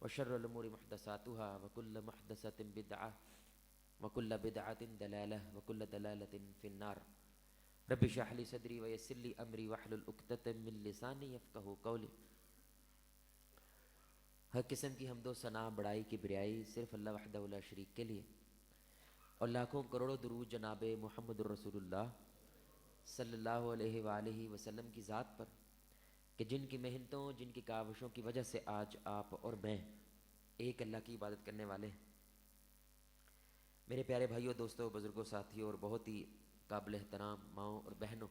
وشر الأمور محدثاتها وكل محدثة بدعة وكل بدعة دلالة وكل دلالة في النار رب اشرح لي صدري ويسر لي أمري واحلل عقدة من لساني يفقهوا قولي. ہر قسم کی حمد و ثنا بڑائی کی بریائی صرف اللہ وحدہ لا شریک کے لیے، اور لاکھوں کروڑوں درود جناب محمد الرسول اللہ صلی اللہ علیہ وآلہ وسلم کی ذات پر، کہ جن کی محنتوں جن کی کاوشوں کی وجہ سے آج آپ اور میں ایک اللہ کی عبادت کرنے والے ہیں. میرے پیارے بھائیوں، دوستوں، بزرگوں، ساتھیوں اور بہت ہی قابل احترام ماؤں اور بہنوں،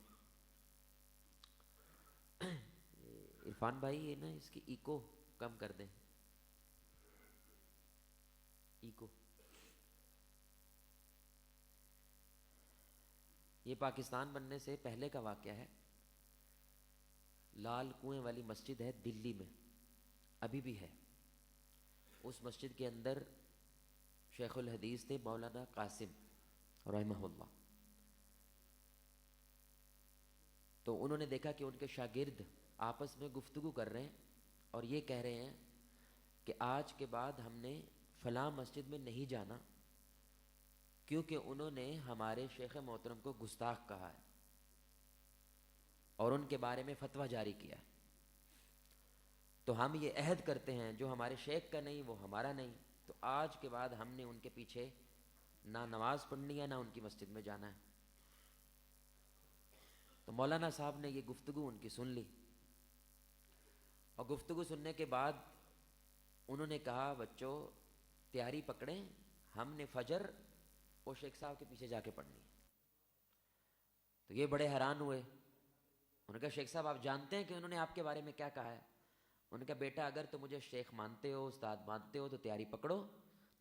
عرفان بھائی یہ نا اس کی ایکو کم کر دیں. ایکو یہ پاکستان بننے سے پہلے کا واقعہ ہے. لال کنویں والی مسجد ہے دلی میں، ابھی بھی ہے. اس مسجد کے اندر شیخ الحدیث تھے مولانا قاسم رحمہ اللہ. تو انہوں نے دیکھا کہ ان کے شاگرد آپس میں گفتگو کر رہے ہیں اور یہ کہہ رہے ہیں کہ آج کے بعد ہم نے فلاں مسجد میں نہیں جانا کیونکہ انہوں نے ہمارے شیخ محترم کو گستاخ کہا ہے اور ان کے بارے میں فتویٰ جاری کیا ہے. تو ہم یہ عہد کرتے ہیں جو ہمارے شیخ کا نہیں وہ ہمارا نہیں. تو آج کے بعد ہم نے ان کے پیچھے نہ نماز پڑھنی ہے نہ ان کی مسجد میں جانا ہے. تو مولانا صاحب نے یہ گفتگو ان کی سن لی، اور گفتگو سننے کے بعد انہوں نے کہا بچوں تیاری پکڑیں، ہم نے فجر وہ شیخ صاحب کے پیچھے جا کے پڑھنی ہے. تو یہ بڑے حیران ہوئے. انہوں نے کہا شیخ صاحب آپ جانتے ہیں کہ انہوں نے آپ کے بارے میں کیا کہا ہے؟ انہوں نے کہا بیٹا اگر تو مجھے شیخ مانتے ہو، استاد مانتے ہو تو تیاری پکڑو،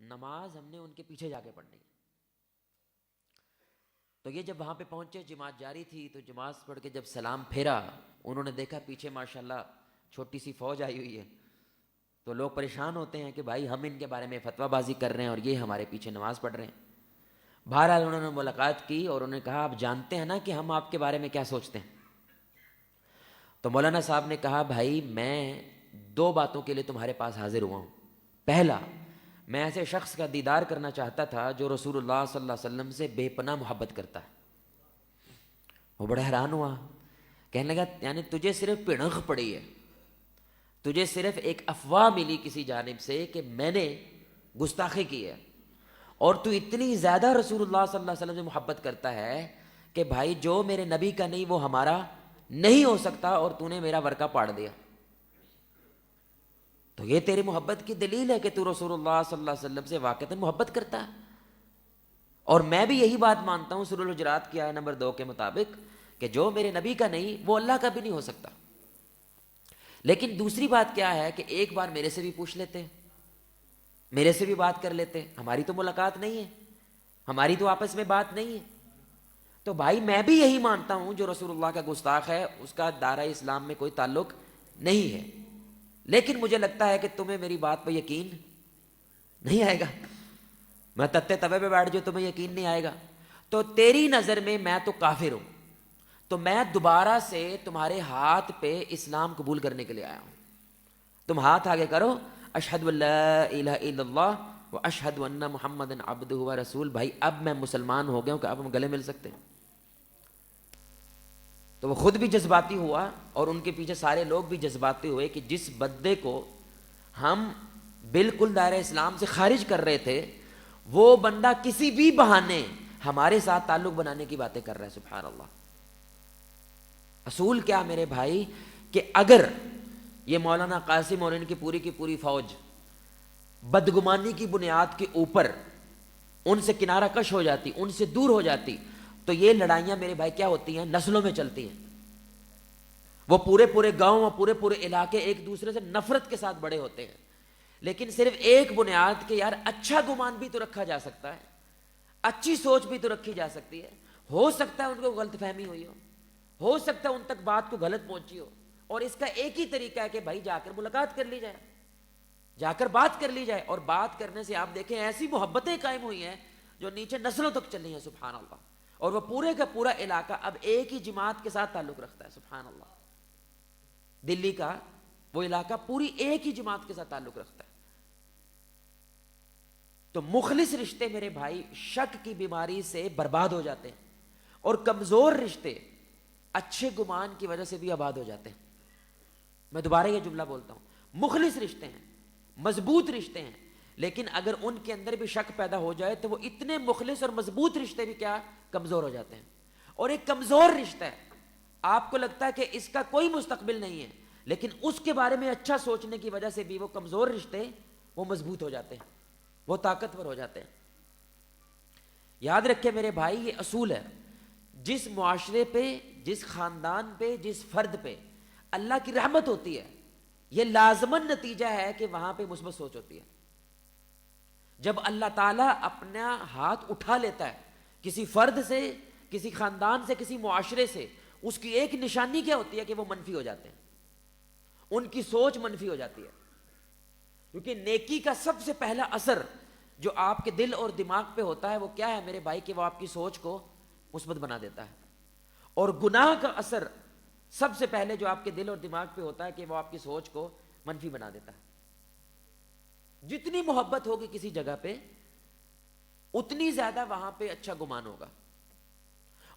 نماز ہم نے ان کے پیچھے جا کے پڑھنی ہے. تو یہ جب وہاں پہ پہنچے جماعت جاری تھی، تو جماعت پڑھ کے جب سلام پھیرا انہوں نے دیکھا پیچھے ماشاءاللہ چھوٹی سی فوج آئی ہوئی ہے. تو لوگ پریشان ہوتے ہیں کہ بھائی ہم ان کے بارے میں فتویٰ بازی کر رہے ہیں اور یہ ہمارے پیچھے نماز پڑھ رہے ہیں. بہرحال انہوں نے ملاقات کی اور انہوں نے کہا آپ جانتے ہیں نا کہ ہم آپ کے بارے میں کیا سوچتے ہیں؟ تو مولانا صاحب نے کہا بھائی میں دو باتوں کے لیے تمہارے پاس حاضر ہوا ہوں. پہلا، میں ایسے شخص کا دیدار کرنا چاہتا تھا جو رسول اللہ صلی اللہ علیہ وسلم سے بے پناہ محبت کرتا ہے. وہ بڑا حیران ہوا، کہنے لگا یعنی تجھے صرف پڑنگ پڑی ہے، تجھے صرف ایک افواہ ملی کسی جانب سے کہ میں نے گستاخی کی ہے، اور تو اتنی زیادہ رسول اللہ صلی اللہ علیہ وسلم سے محبت کرتا ہے کہ بھائی جو میرے نبی کا نہیں وہ ہمارا نہیں ہو سکتا، اور تو نے میرا ورقہ پاڑ دیا. تو یہ تیری محبت کی دلیل ہے کہ تو رسول اللہ صلی اللہ علیہ وسلم سے واقعتاً محبت کرتا ہے. اور میں بھی یہی بات مانتا ہوں سورۃ الحجرات کی آیت نمبر 2 کے مطابق کہ جو میرے نبی کا نہیں وہ اللہ کا بھی نہیں ہو سکتا. لیکن دوسری بات کیا ہے کہ ایک بار میرے سے بھی پوچھ لیتے، میرے سے بھی بات کر لیتے، ہماری تو ملاقات نہیں ہے، ہماری تو آپس میں بات نہیں ہے. تو بھائی میں بھی یہی مانتا ہوں جو رسول اللہ کا گستاخ ہے اس کا دائرہ اسلام میں کوئی تعلق نہیں ہے، لیکن مجھے لگتا ہے کہ تمہیں میری بات پہ یقین نہیں آئے گا. میں تتے توے پہ بیٹھ جاؤں تمہیں یقین نہیں آئے گا. تو تیری نظر میں میں تو کافر ہوں، تو میں دوبارہ سے تمہارے ہاتھ پہ اسلام قبول کرنے کے لیے آیا ہوں. تم ہاتھ آگے کرو، اشہد ان لا الہ الا اللہ و اشہد ان محمد عبدہ و رسول. بھائی اب میں مسلمان ہو گیا ہوں کہ اب ہم گلے مل سکتے ہیں. تو وہ خود بھی جذباتی ہوا اور ان کے پیچھے سارے لوگ بھی جذباتی ہوئے کہ جس بندے کو ہم بالکل دائرہ اسلام سے خارج کر رہے تھے وہ بندہ کسی بھی بہانے ہمارے ساتھ تعلق بنانے کی باتیں کر رہا ہے. سبحان اللہ. اصول کیا میرے بھائی کہ اگر یہ مولانا قاسم اور ان کی پوری فوج بدگمانی کی بنیاد کے اوپر ان سے کنارہ کش ہو جاتی، ان سے دور ہو جاتی، تو یہ لڑائیاں میرے بھائی کیا ہوتی ہیں؟ نسلوں میں چلتی ہیں. وہ پورے گاؤں اور پورے علاقے ایک دوسرے سے نفرت کے ساتھ بڑے ہوتے ہیں. لیکن صرف ایک بنیاد کہ یار اچھا گمان بھی تو رکھا جا سکتا ہے، اچھی سوچ بھی تو رکھی جا سکتی ہے. ہو سکتا ہے ان کو غلط فہمی ہوئی ہو سکتا ہے ان تک بات کو غلط پہنچی ہو، اور اس کا ایک ہی طریقہ ہے کہ بھائی جا کر ملاقات کر لی جائے، جا کر بات کر لی جائے. اور بات کرنے سے آپ دیکھیں ایسی محبتیں قائم ہوئی ہیں جو نیچے نسلوں تک چلی ہیں. سبحان اللہ. اور وہ پورے کا پورا علاقہ اب ایک ہی جماعت کے ساتھ تعلق رکھتا ہے. سبحان اللہ. دلی کا وہ علاقہ پوری ایک ہی جماعت کے ساتھ تعلق رکھتا ہے. تو مخلص رشتے میرے بھائی شک کی بیماری سے برباد ہو جاتے ہیں، اور کمزور رشتے اچھے گمان کی وجہ سے بھی آباد ہو جاتے ہیں۔ میں دوبارہ یہ جملہ بولتا ہوں، مخلص رشتے ہیں، مضبوط رشتے ہیں، لیکن اگر ان کے اندر بھی شک پیدا ہو جائے تو وہ اتنے مخلص اور مضبوط رشتے بھی کیا کمزور ہو جاتے ہیں۔ اور ایک کمزور رشتہ ہے، آپ کو لگتا ہے کہ اس کا کوئی مستقبل نہیں ہے، لیکن اس کے بارے میں اچھا سوچنے کی وجہ سے بھی وہ کمزور رشتے وہ مضبوط ہو جاتے ہیں، وہ طاقتور ہو جاتے ہیں۔ یاد رکھے میرے بھائی، یہ اصول ہے، جس معاشرے پہ، جس خاندان پہ، جس فرد پہ اللہ کی رحمت ہوتی ہے، یہ لازماً نتیجہ ہے کہ وہاں پہ مثبت سوچ ہوتی ہے۔ جب اللہ تعالیٰ اپنا ہاتھ اٹھا لیتا ہے کسی فرد سے، کسی خاندان سے، کسی معاشرے سے، اس کی ایک نشانی کیا ہوتی ہے کہ وہ منفی ہو جاتے ہیں، ان کی سوچ منفی ہو جاتی ہے۔ کیونکہ نیکی کا سب سے پہلا اثر جو آپ کے دل اور دماغ پہ ہوتا ہے وہ کیا ہے میرے بھائی، کہ وہ آپ کی سوچ کو مثبت بنا دیتا ہے۔ اور گناہ کا اثر سب سے پہلے جو آپ کے دل اور دماغ پہ ہوتا ہے کہ وہ آپ کی سوچ کو منفی بنا دیتا ہے۔ جتنی محبت ہوگی کسی جگہ پہ اتنی زیادہ وہاں پہ اچھا گمان ہوگا،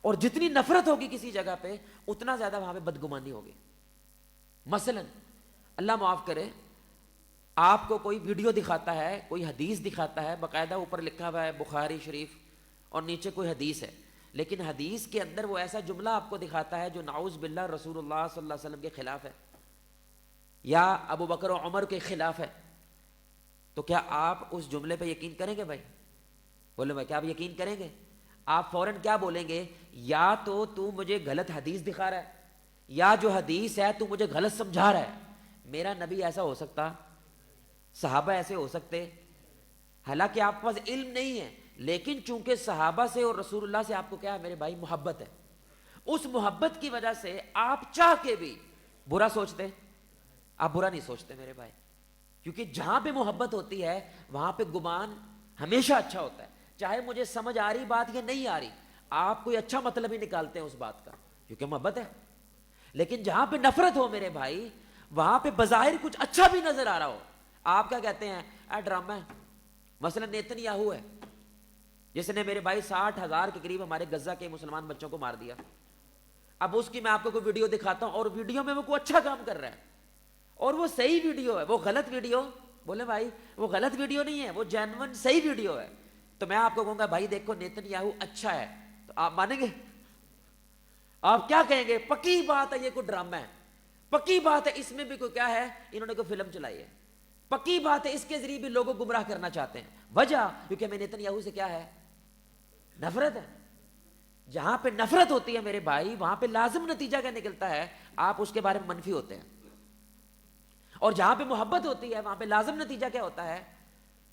اور جتنی نفرت ہوگی کسی جگہ پہ اتنا زیادہ وہاں پہ بدگمانی ہوگی۔ مثلا اللہ معاف کرے، آپ کو کوئی ویڈیو دکھاتا ہے، کوئی حدیث دکھاتا ہے، باقاعدہ اوپر لکھا ہوا ہے بخاری شریف اور نیچے کوئی حدیث ہے، لیکن حدیث کے اندر وہ ایسا جملہ آپ کو دکھاتا ہے جو نعوذ باللہ رسول اللہ صلی اللہ علیہ وسلم کے خلاف ہے یا ابو بکر و عمر کے خلاف ہے، تو کیا آپ اس جملے پہ یقین کریں گے بھائی؟ بولے بھائی کیا آپ یقین کریں گے؟ آپ فوراً کیا بولیں گے؟ یا تو مجھے غلط حدیث دکھا رہا ہے، یا جو حدیث ہے تو مجھے غلط سمجھا رہا ہے۔ میرا نبی ایسا ہو سکتا؟ صحابہ ایسے ہو سکتے؟ حالانکہ آپ کے پاس علم نہیں ہے، لیکن چونکہ صحابہ سے اور رسول اللہ سے آپ کو کیا ہے میرے بھائی، محبت ہے، اس محبت کی وجہ سے آپ چاہ کے بھی برا سوچتے، آپ برا نہیں سوچتے میرے بھائی، کیونکہ جہاں پہ محبت ہوتی ہے وہاں پہ گمان ہمیشہ اچھا ہوتا ہے، چاہے مجھے سمجھ آ رہی بات یا نہیں آ رہی، آپ کوئی اچھا مطلب ہی نکالتے ہیں اس بات کا، کیونکہ محبت ہے۔ لیکن جہاں پہ نفرت ہو میرے بھائی، وہاں پہ بظاہر کچھ اچھا بھی نظر آ رہا ہو، آپ کیا کہتے ہیں؟ اے ڈرامہ ہے۔ مثلا نیتن یاہو ہے جس نے میرے بھائی 60,000 کے قریب ہمارے غزہ کے مسلمان بچوں کو مار دیا۔ اب اس کی میں آپ کو کوئی ویڈیو دکھاتا ہوں اور ویڈیو میں وہ کوئی اچھا کام کر رہا ہے اور وہ صحیح ویڈیو ہے، وہ غلط ویڈیو، بولے بھائی وہ غلط ویڈیو نہیں ہے، وہ جینون صحیح ویڈیو ہے، تو میں آپ کو کہوں گا بھائی دیکھو نیتن یاہو اچھا ہے، تو آپ مانیں گے؟ آپ کیا کہیں گے؟ پکی بات ہے یہ کوئی ڈرامہ ہے، پکی بات ہے اس میں بھی کوئی کیا ہے، انہوں نے کوئی فلم چلائی ہے، پکی بات ہے اس کے ذریعے بھی لوگوں کو گمراہ کرنا چاہتے ہیں۔ وجہ کیونکہ میں نیتن یاہو سے کیا ہے، نفرت ہے۔ جہاں پہ نفرت ہوتی ہے میرے بھائی وہاں پہ لازم نتیجہ کیا نکلتا ہے، آپ اس کے بارے میں منفی ہوتے ہیں، اور جہاں پہ محبت ہوتی ہے وہاں پہ لازم نتیجہ کیا ہوتا ہے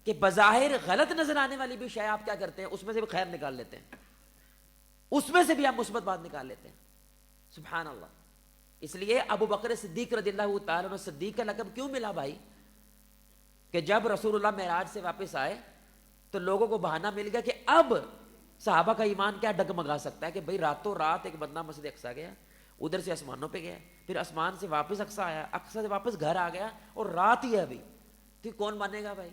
کہ بظاہر غلط نظر آنے والی بھی شے آپ کیا کرتے ہیں، اس میں سے بھی خیر نکال لیتے ہیں، اس میں سے بھی آپ مثبت بات نکال لیتے ہیں۔ سبحان اللہ۔ اس لیے ابو بکر صدیق رضی اللہ تعالیٰ عنہ صدیق کا لقب کیوں ملا بھائی؟ کہ جب رسول اللہ معراج سے واپس آئے تو لوگوں کو بہانہ مل گیا کہ اب صحابہ کا ایمان کیا ڈگمگا سکتا ہے کہ بھئی راتوں رات ایک بندہ مسجد اقصیٰ گیا، ادھر سے آسمانوں پہ گیا، پھر آسمان سے واپس اقصیٰ آیا، اقصیٰ سے واپس گھر آ گیا اور رات ہی ہے ابھی، تو کون مانے گا بھائی؟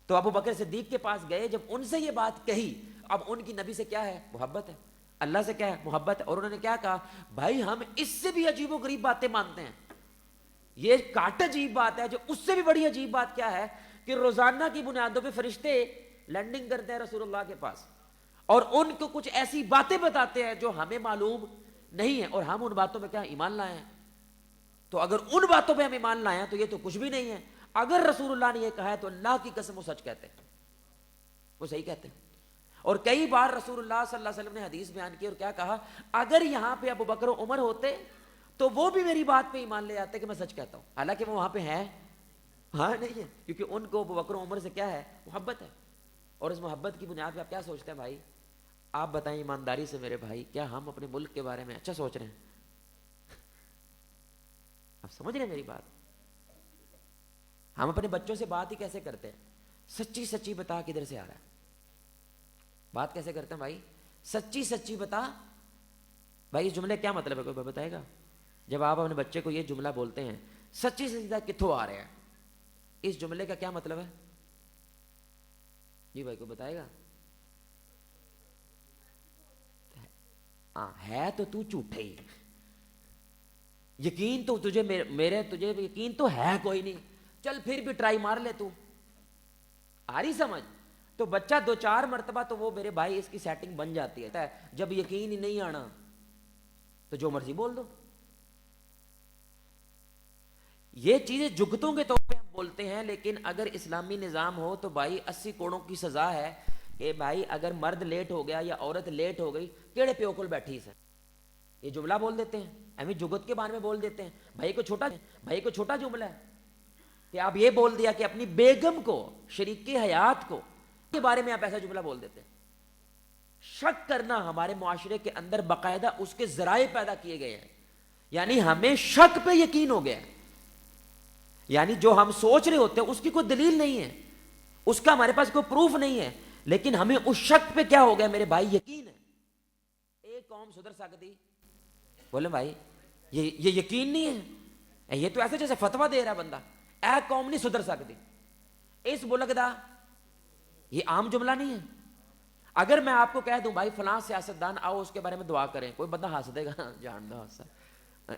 تو ابو بکر صدیق کے پاس گئے، جب ان سے یہ بات کہی، اب ان کی نبی سے کیا ہے، محبت ہے، اللہ سے کیا ہے، محبت ہے، اور انہوں نے کیا کہا، بھائی ہم اس سے بھی عجیب و غریب باتیں مانتے ہیں، یہ کاٹ عجیب بات ہے، جو اس سے بھی بڑی عجیب بات کیا ہے کہ روزانہ کی بنیادوں پہ فرشتے لینڈنگ کرتے ہیں رسول اللہ کے پاس اور ان کو کچھ ایسی باتیں بتاتے ہیں جو ہمیں معلوم نہیں ہے، اور ہم ان باتوں پہ کیا ایمان لائے ہیں۔ تو اگر ان باتوں پہ ہم ایمان لائے ہیں تو یہ تو کچھ بھی نہیں ہے، اگر رسول اللہ نے یہ کہا ہے تو اللہ کی قسم وہ سچ کہتے ہیں، وہ صحیح کہتے ہیں۔ اور کئی بار رسول اللہ صلی اللہ علیہ وسلم نے حدیث بیان کی اور کیا کہا، اگر یہاں پہ ابو بکر و عمر ہوتے تو وہ بھی میری بات پہ ایمان لے آتے کہ میں سچ کہتا ہوں، حالانکہ وہ وہاں پہ ہیں، ہاں نہیں ہے، کیونکہ ان کو ابو بکر و عمر سے کیا ہے، محبت ہے۔ اور اس محبت کی بنیاد پہ آپ کیا سوچتے ہیں بھائی؟ آپ بتائیں ایمانداری سے میرے بھائی، کیا ہم اپنے ملک کے بارے میں اچھا سوچ رہے ہیں؟ آپ سمجھ رہے ہیں میری بات؟ ہم اپنے بچوں سے بات ہی کیسے کرتے ہیں، سچی سچی بتا کدھر سے آ رہا ہے، بات کیسے کرتے ہیں بھائی، سچی سچی بتا۔ بھائی اس جملے کیا مطلب ہے، کوئی بتائے گا؟ جب آپ اپنے بچے کو یہ جملہ بولتے ہیں سچی سچی بتا کتوں آ رہے ہیں، اس جملے کا کیا مطلب ہے؟ جی بھائی کو بتائے گا؟ ہے تو تو جھوٹے ہی، یقین تو تجھے میرے تجھے یقین تو ہے کوئی نہیں، چل پھر بھی ٹرائی مار لے، تو آ رہی سمجھ؟ تو بچہ دو چار مرتبہ تو وہ میرے بھائی اس کی سیٹنگ بن جاتی ہے، جب یقین ہی نہیں آنا تو جو مرضی بول دو۔ یہ چیزیں جگتوں کے طور پہ ہم بولتے ہیں، لیکن اگر اسلامی نظام ہو تو بھائی 80 کوڑوں کی سزا ہے کہ بھائی اگر مرد لیٹ ہو گیا یا عورت لیٹ ہو گئی، کیڑے پیوکل بیٹھی سے یہ جملہ بول دیتے ہیں، ہمیں جگت کے بارے میں بول دیتے ہیں۔ بھائی کو چھوٹا جملہ ہے کہ آپ یہ بول دیا کہ اپنی بیگم کو، شریک حیات کو کے بارے میں آپ ایسا جملہ بول دیتے ہیں۔ شک کرنا ہمارے معاشرے کے اندر باقاعدہ اس کے ذرائع پیدا کیے گئے ہیں، یعنی ہمیں شک پہ یقین ہو گیا ہے، یعنی جو ہم سوچ رہے ہوتے ہیں اس کی کوئی دلیل نہیں ہے، اس کا ہمارے پاس کوئی پروف نہیں ہے، لیکن ہمیں اس شک پہ کیا ہو گیا میرے بھائی؟ یقین ہے۔ ایک قوم سدھر سکتی؟ بولے بھائی یہ یقین نہیں ہے، یہ تو ایسے جیسے فتویٰ دے رہا بندہ، اے قوم نہیں سدھر سکتی، اس ملک دا یہ عام جملہ نہیں ہے۔ اگر میں آپ کو کہہ دوں بھائی فلاں سیاستدان آؤ اس کے بارے میں دعا کریں، کوئی بندہ ہنس دے گا، جان دو ہنسا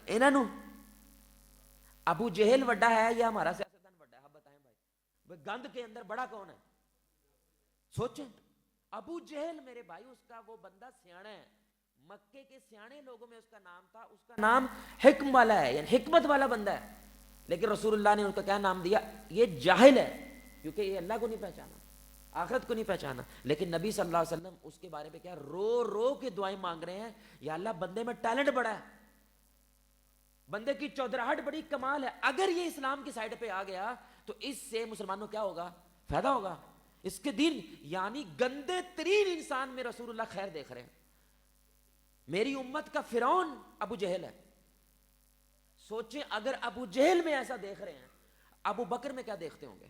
انہوں ابو جہل وڈا ہے یا ہمارا سیاستدان وڈا ہے؟ آپ بتائیں بھائی، گند کے اندر بڑا کون ہے؟ سوچیں، ابو جہل میرے بھائی اس کا وہ بندہ سیاڑا ہے، مکے کے سیانے لوگوں میں اس کا نام تھا، اس کا نام حکم والا ہے، یعنی حکمت والا بندہ ہے، لیکن رسول اللہ نے ان کا کیا نام دیا؟ یہ جاہل ہے، کیونکہ یہ اللہ کو نہیں پہچانا، آخرت کو نہیں پہچانا۔ لیکن نبی صلی اللہ علیہ وسلم اس کے بارے میں کیا رو رو کے دعائیں مانگ رہے ہیں، یا اللہ بندے میں ٹیلنٹ بڑا ہے، بندے کی چودراہٹ بڑی کمال ہے، اگر یہ اسلام کی سائڈ پہ آ گیا تو اس سے مسلمانوں کیا ہوگا؟ فائدہ ہوگا، اس کے دین، یعنی گندے ترین انسان میں رسول اللہ خیر دیکھ رہے ہیں۔ میری امت کا فرعون ابو جہل ہے، سوچیں اگر ابو جہل میں ایسا دیکھ رہے ہیں، ابو بکر میں کیا دیکھتے ہوں گے؟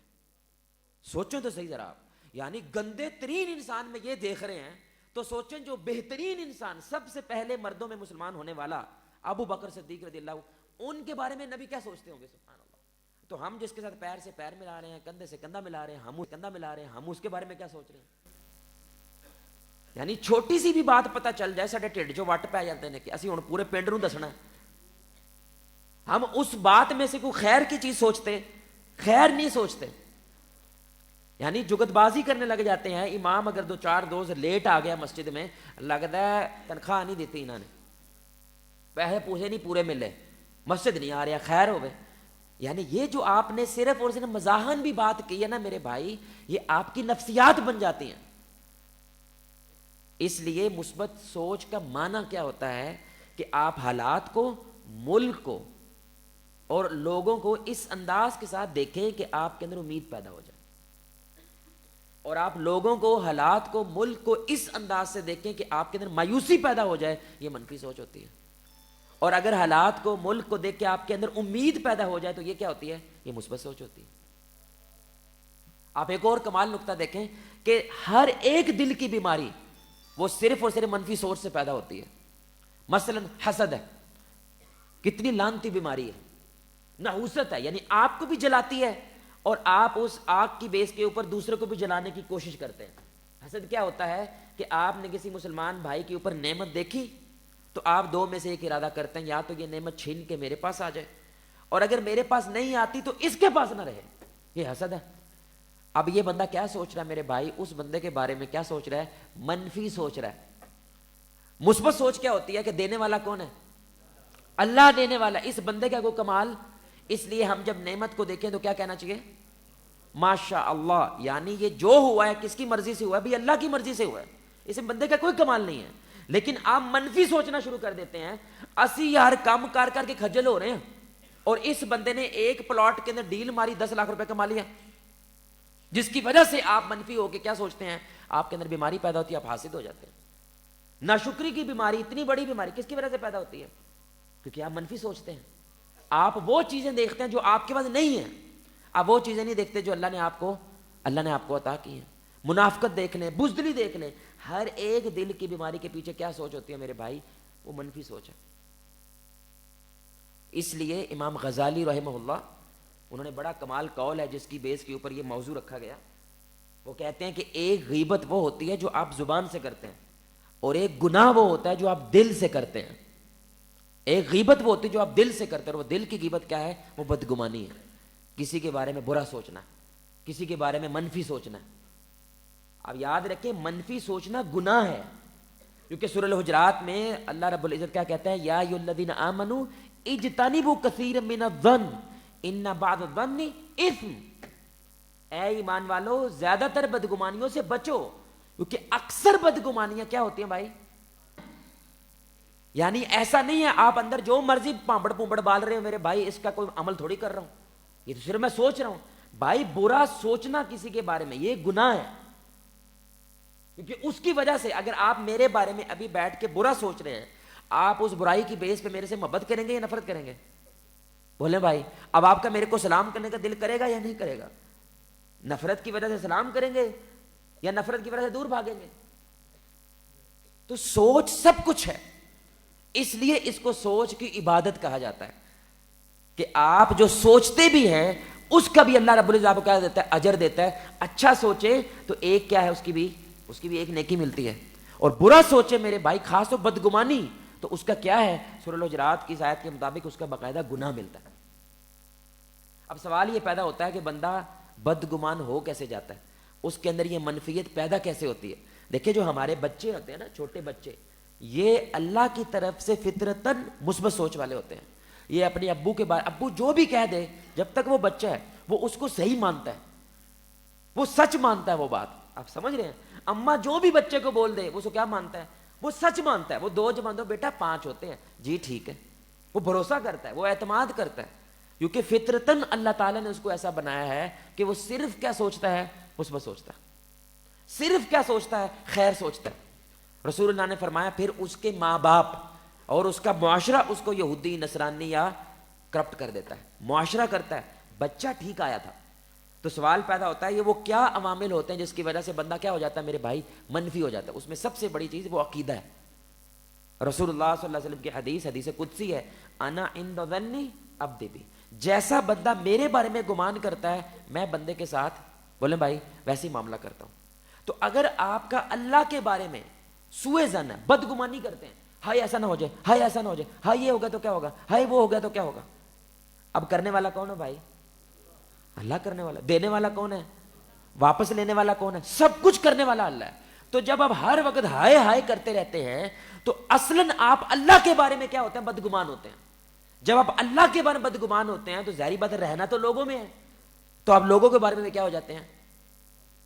سوچیں تو صحیح ذرا آپ، یعنی گندے ترین انسان میں یہ دیکھ رہے ہیں، تو سوچیں جو بہترین انسان، سب سے پہلے مردوں میں مسلمان ہونے والا ابو بکر صدیق رضی اللہ، ان کے بارے میں نبی کیا سوچتے ہوں گے؟ سبحان اللہ۔ تو ہم جس کے ساتھ پیر سے پیر ملا رہے ہیں، کندھے سے کندھا ملا رہے ہیں، ہم اس کے بارے میں کیا سوچ رہے ہیں؟ یعنی چھوٹی سی بھی بات پتہ چل جائے ساڈے ٹھڈ جو وٹ پی جاتے ہیں کہ اسی ہن پورے پنڈ نوں دسنا ہے، ہم اس بات میں سے کوئی خیر کی چیز سوچتے؟ خیر نہیں سوچتے، یعنی جگت بازی کرنے لگ جاتے ہیں۔ امام اگر دو چار دوز لیٹ آ گیا مسجد میں، لگتا ہے تنخواہ نہیں دیتی انہوں نے، پیسے پوسے نہیں پورے ملے، مسجد نہیں آ رہا، خیر ہوئے۔ یعنی یہ جو آپ نے صرف اور صرف مزاحن بھی بات کی ہے نا میرے بھائی، یہ آپ کی نفسیات بن جاتی ہیں۔ اس لیے مثبت سوچ کا معنی کیا ہوتا ہے کہ آپ حالات کو، ملک کو اور لوگوں کو اس انداز کے ساتھ دیکھیں کہ آپ کے اندر امید پیدا ہو جائے، اور آپ لوگوں کو، حالات کو، ملک کو اس انداز سے دیکھیں کہ آپ کے اندر مایوسی پیدا ہو جائے، یہ منفی سوچ ہوتی ہے۔ اور اگر حالات کو، ملک کو دیکھ کے آپ کے اندر امید پیدا ہو جائے تو یہ کیا ہوتی ہے؟ یہ مثبت سوچ ہوتی ہے۔ آپ ایک اور کمال نقطہ دیکھیں کہ ہر ایک دل کی بیماری وہ صرف اور صرف منفی سوچ سے پیدا ہوتی ہے۔ مثلا حسد ہے، کتنی لعنتی بیماری ہے، نحوست ہے، یعنی آپ کو بھی جلاتی ہے اور آپ اس آگ کی بیس کے اوپر دوسرے کو بھی جلانے کی کوشش کرتے ہیں۔ حسد کیا ہوتا ہے کہ آپ نے کسی مسلمان بھائی کے اوپر نعمت دیکھی تو آپ دو میں سے ایک ارادہ کرتے ہیں، یا تو یہ نعمت چھین کے میرے پاس آ جائے، اور اگر میرے پاس نہیں آتی تو اس کے پاس نہ رہے، یہ حسد ہے۔ اب یہ بندہ کیا سوچ رہا ہے میرے بھائی؟ اس بندے کے بارے میں کیا سوچ رہا ہے؟ منفی سوچ رہا ہے۔ مثبت سوچ کیا ہوتی ہے کہ دینے والا کون ہے؟ اللہ دینے والا۔ اس بندے کا کوئی کمال، اس لیے ہم جب نعمت کو دیکھیں تو کیا کہنا چاہیے؟ ماشاء اللہ، یعنی یہ جو ہوا ہے کس کی مرضی سے ہوا ہے؟ بھی اللہ کی مرضی سے ہوا ہے، اس بندے کا کوئی کمال نہیں ہے۔ لیکن آپ منفی سوچنا شروع کر دیتے ہیں، اسی یار کام کر کر کے کھجل ہو رہے ہیں، اور اس بندے نے ایک پلاٹ کے اندر ڈیل ماری، 10 لاکھ روپے کما لیا، جس کی وجہ سے آپ منفی ہو کے کیا سوچتے ہیں؟ آپ کے اندر بیماری پیدا ہوتی ہے، آپ حاسد ہو جاتے ہیں۔ ناشکری کی بیماری، اتنی بڑی بیماری کس کی وجہ سے پیدا ہوتی ہے؟ کیونکہ آپ منفی سوچتے ہیں۔ آپ وہ چیزیں دیکھتے ہیں جو آپ کے پاس نہیں ہیں، آپ وہ چیزیں نہیں دیکھتے جو اللہ نے آپ کو عطا کی ہیں۔ منافقت دیکھ لیں، بزدلی دیکھ لیں، ہر ایک دل کی بیماری کے پیچھے کیا سوچ ہوتی ہے میرے بھائی؟ وہ منفی سوچ ہے۔ اس لیے امام غزالی رحمہ اللہ، انہوں نے بڑا کمال قول ہے جس کی بیس کے اوپر یہ موضوع رکھا گیا۔ وہ کہتے ہیں کہ ایک غیبت وہ ہوتی ہے جو آپ زبان سے کرتے ہیں، اور ایک گناہ وہ ہوتا ہے جو آپ دل سے کرتے ہیں۔ ایک غیبت وہ ہوتی ہے جو آپ دل سے کرتے ہیں، اور وہ دل کی غیبت کیا ہے؟ وہ بدگمانی ہے، کسی کے بارے میں برا سوچنا، کسی کے بارے میں منفی سوچنا۔ اب یاد رکھیں منفی سوچنا گناہ ہے، کیونکہ سورہ الحجرات میں اللہ رب العزت کیا کہتا ہے؟ یا ایھا الذین آمنوا اجتنبوا کثیرا من الظن ان بعض الظن اثم۔ اے ایمان والو زیادہ تر بدگمانیوں سے بچو، کیونکہ اکثر بدگمانیاں کیا ہوتی ہیں بھائی؟ یعنی ایسا نہیں ہے آپ اندر جو مرضی پامبڑ پومبڑ بال رہے ہو میرے بھائی، اس کا کوئی عمل تھوڑی کر رہا ہوں، یہ تو صرف میں سوچ رہا ہوں۔ بھائی برا سوچنا کسی کے بارے میں یہ گناہ ہے، کیونکہ اس کی وجہ سے اگر آپ میرے بارے میں ابھی بیٹھ کے برا سوچ رہے ہیں، آپ اس برائی کی بیس پہ میرے سے محبت کریں گے یا نفرت کریں گے؟ بولیں بھائی، اب آپ کا میرے کو سلام کرنے کا دل کرے گا یا نہیں کرے گا؟ نفرت کی وجہ سے سلام کریں گے یا نفرت کی وجہ سے دور بھاگیں گے؟ تو سوچ سب کچھ ہے، اس لیے اس کو سوچ کی عبادت کہا جاتا ہے، کہ آپ جو سوچتے بھی ہیں اس کا بھی اللہ رب العزت آپ کو کیا دیتا ہے؟ اجر دیتا ہے۔ اچھا سوچے تو ایک کیا ہے؟ اس کی بھی ایک نیکی ملتی ہے، اور برا سوچے میرے بھائی خاص تو بدگمانی، تو اس کا کیا ہے؟ سورہ الحجرات کی آیت کے مطابق اس کا باقاعدہ گناہ ملتا ہے۔ اب سوال یہ پیدا ہوتا ہے کہ بندہ بدگمان ہو کیسے جاتا ہے؟ اس کے اندر یہ منفیت پیدا کیسے ہوتی ہے؟ دیکھیں جو ہمارے بچے ہوتے ہیں نا، چھوٹے بچے، یہ اللہ کی طرف سے فطرتاً مثبت سوچ والے ہوتے ہیں۔ یہ اپنے ابو کے بارے، ابو جو بھی کہہ دے جب تک وہ بچہ ہے وہ اس کو صحیح مانتا ہے، وہ سچ مانتا ہے وہ بات، آپ سمجھ رہے ہیں؟ اماں جو بھی بچے کو بول دے وہ اس کو کیا مانتا ہے؟ وہ سچ مانتا ہے۔ وہ 2 جمع 2 بیٹا 5 ہوتے ہیں، جی ٹھیک ہے، وہ بھروسہ کرتا ہے، وہ اعتماد کرتا ہے، کیونکہ فطرتاً اللہ تعالیٰ نے اس کو ایسا بنایا ہے کہ وہ صرف کیا سوچتا ہے؟ مثبت سوچتا ہے، صرف کیا سوچتا ہے؟ خیر سوچتا ہے۔ رسول اللہ نے فرمایا پھر اس کے ماں باپ اور اس کا معاشرہ اس کو یہودی نصرانی یا کرپٹ کر دیتا ہے، معاشرہ کرتا ہے۔ بچہ ٹھیک آیا تھا، تو سوال پیدا ہوتا ہے یہ وہ کیا عوامل ہوتے ہیں جس کی وجہ سے بندہ کیا ہو جاتا ہے میرے بھائی؟ منفی ہو جاتا ہے۔ اس میں سب سے بڑی چیز وہ عقیدہ ہے۔ رسول اللہ صلی اللہ علیہ وسلم کی حدیث قدسی ہے، انا عند ظن عبدی بی، جیسا بندہ میرے بارے میں گمان کرتا ہے میں بندے کے ساتھ، بولیں بھائی، ویسے ہی معاملہ کرتا ہوں۔ تو اگر آپ کا اللہ کے بارے میں سوء ظن ہے، بدگمانی کرتے ہیں، ہائے ایسا نہ ہو جائے، ہائے ایسا نہ ہو جائے، ہائے یہ ہوگا تو کیا ہوگا، ہائے وہ ہو گیا تو کیا ہوگا، اب کرنے والا کون ہے بھائی؟ اللہ کرنے والا۔ دینے والا کون ہے؟ واپس لینے والا کون ہے؟ سب کچھ کرنے والا اللہ ہے۔ تو جب آپ ہر وقت ہائے ہائے کرتے رہتے ہیں تو اصلاً آپ اللہ کے بارے میں کیا ہوتے ہیں؟ بدگمان ہوتے ہیں۔ جب آپ اللہ کے بارے میں بدگمان ہوتے ہیں تو ظاہری بات ہے رہنا تو لوگوں میں ہے، تو آپ لوگوں کے بارے میں کیا ہو جاتے ہیں؟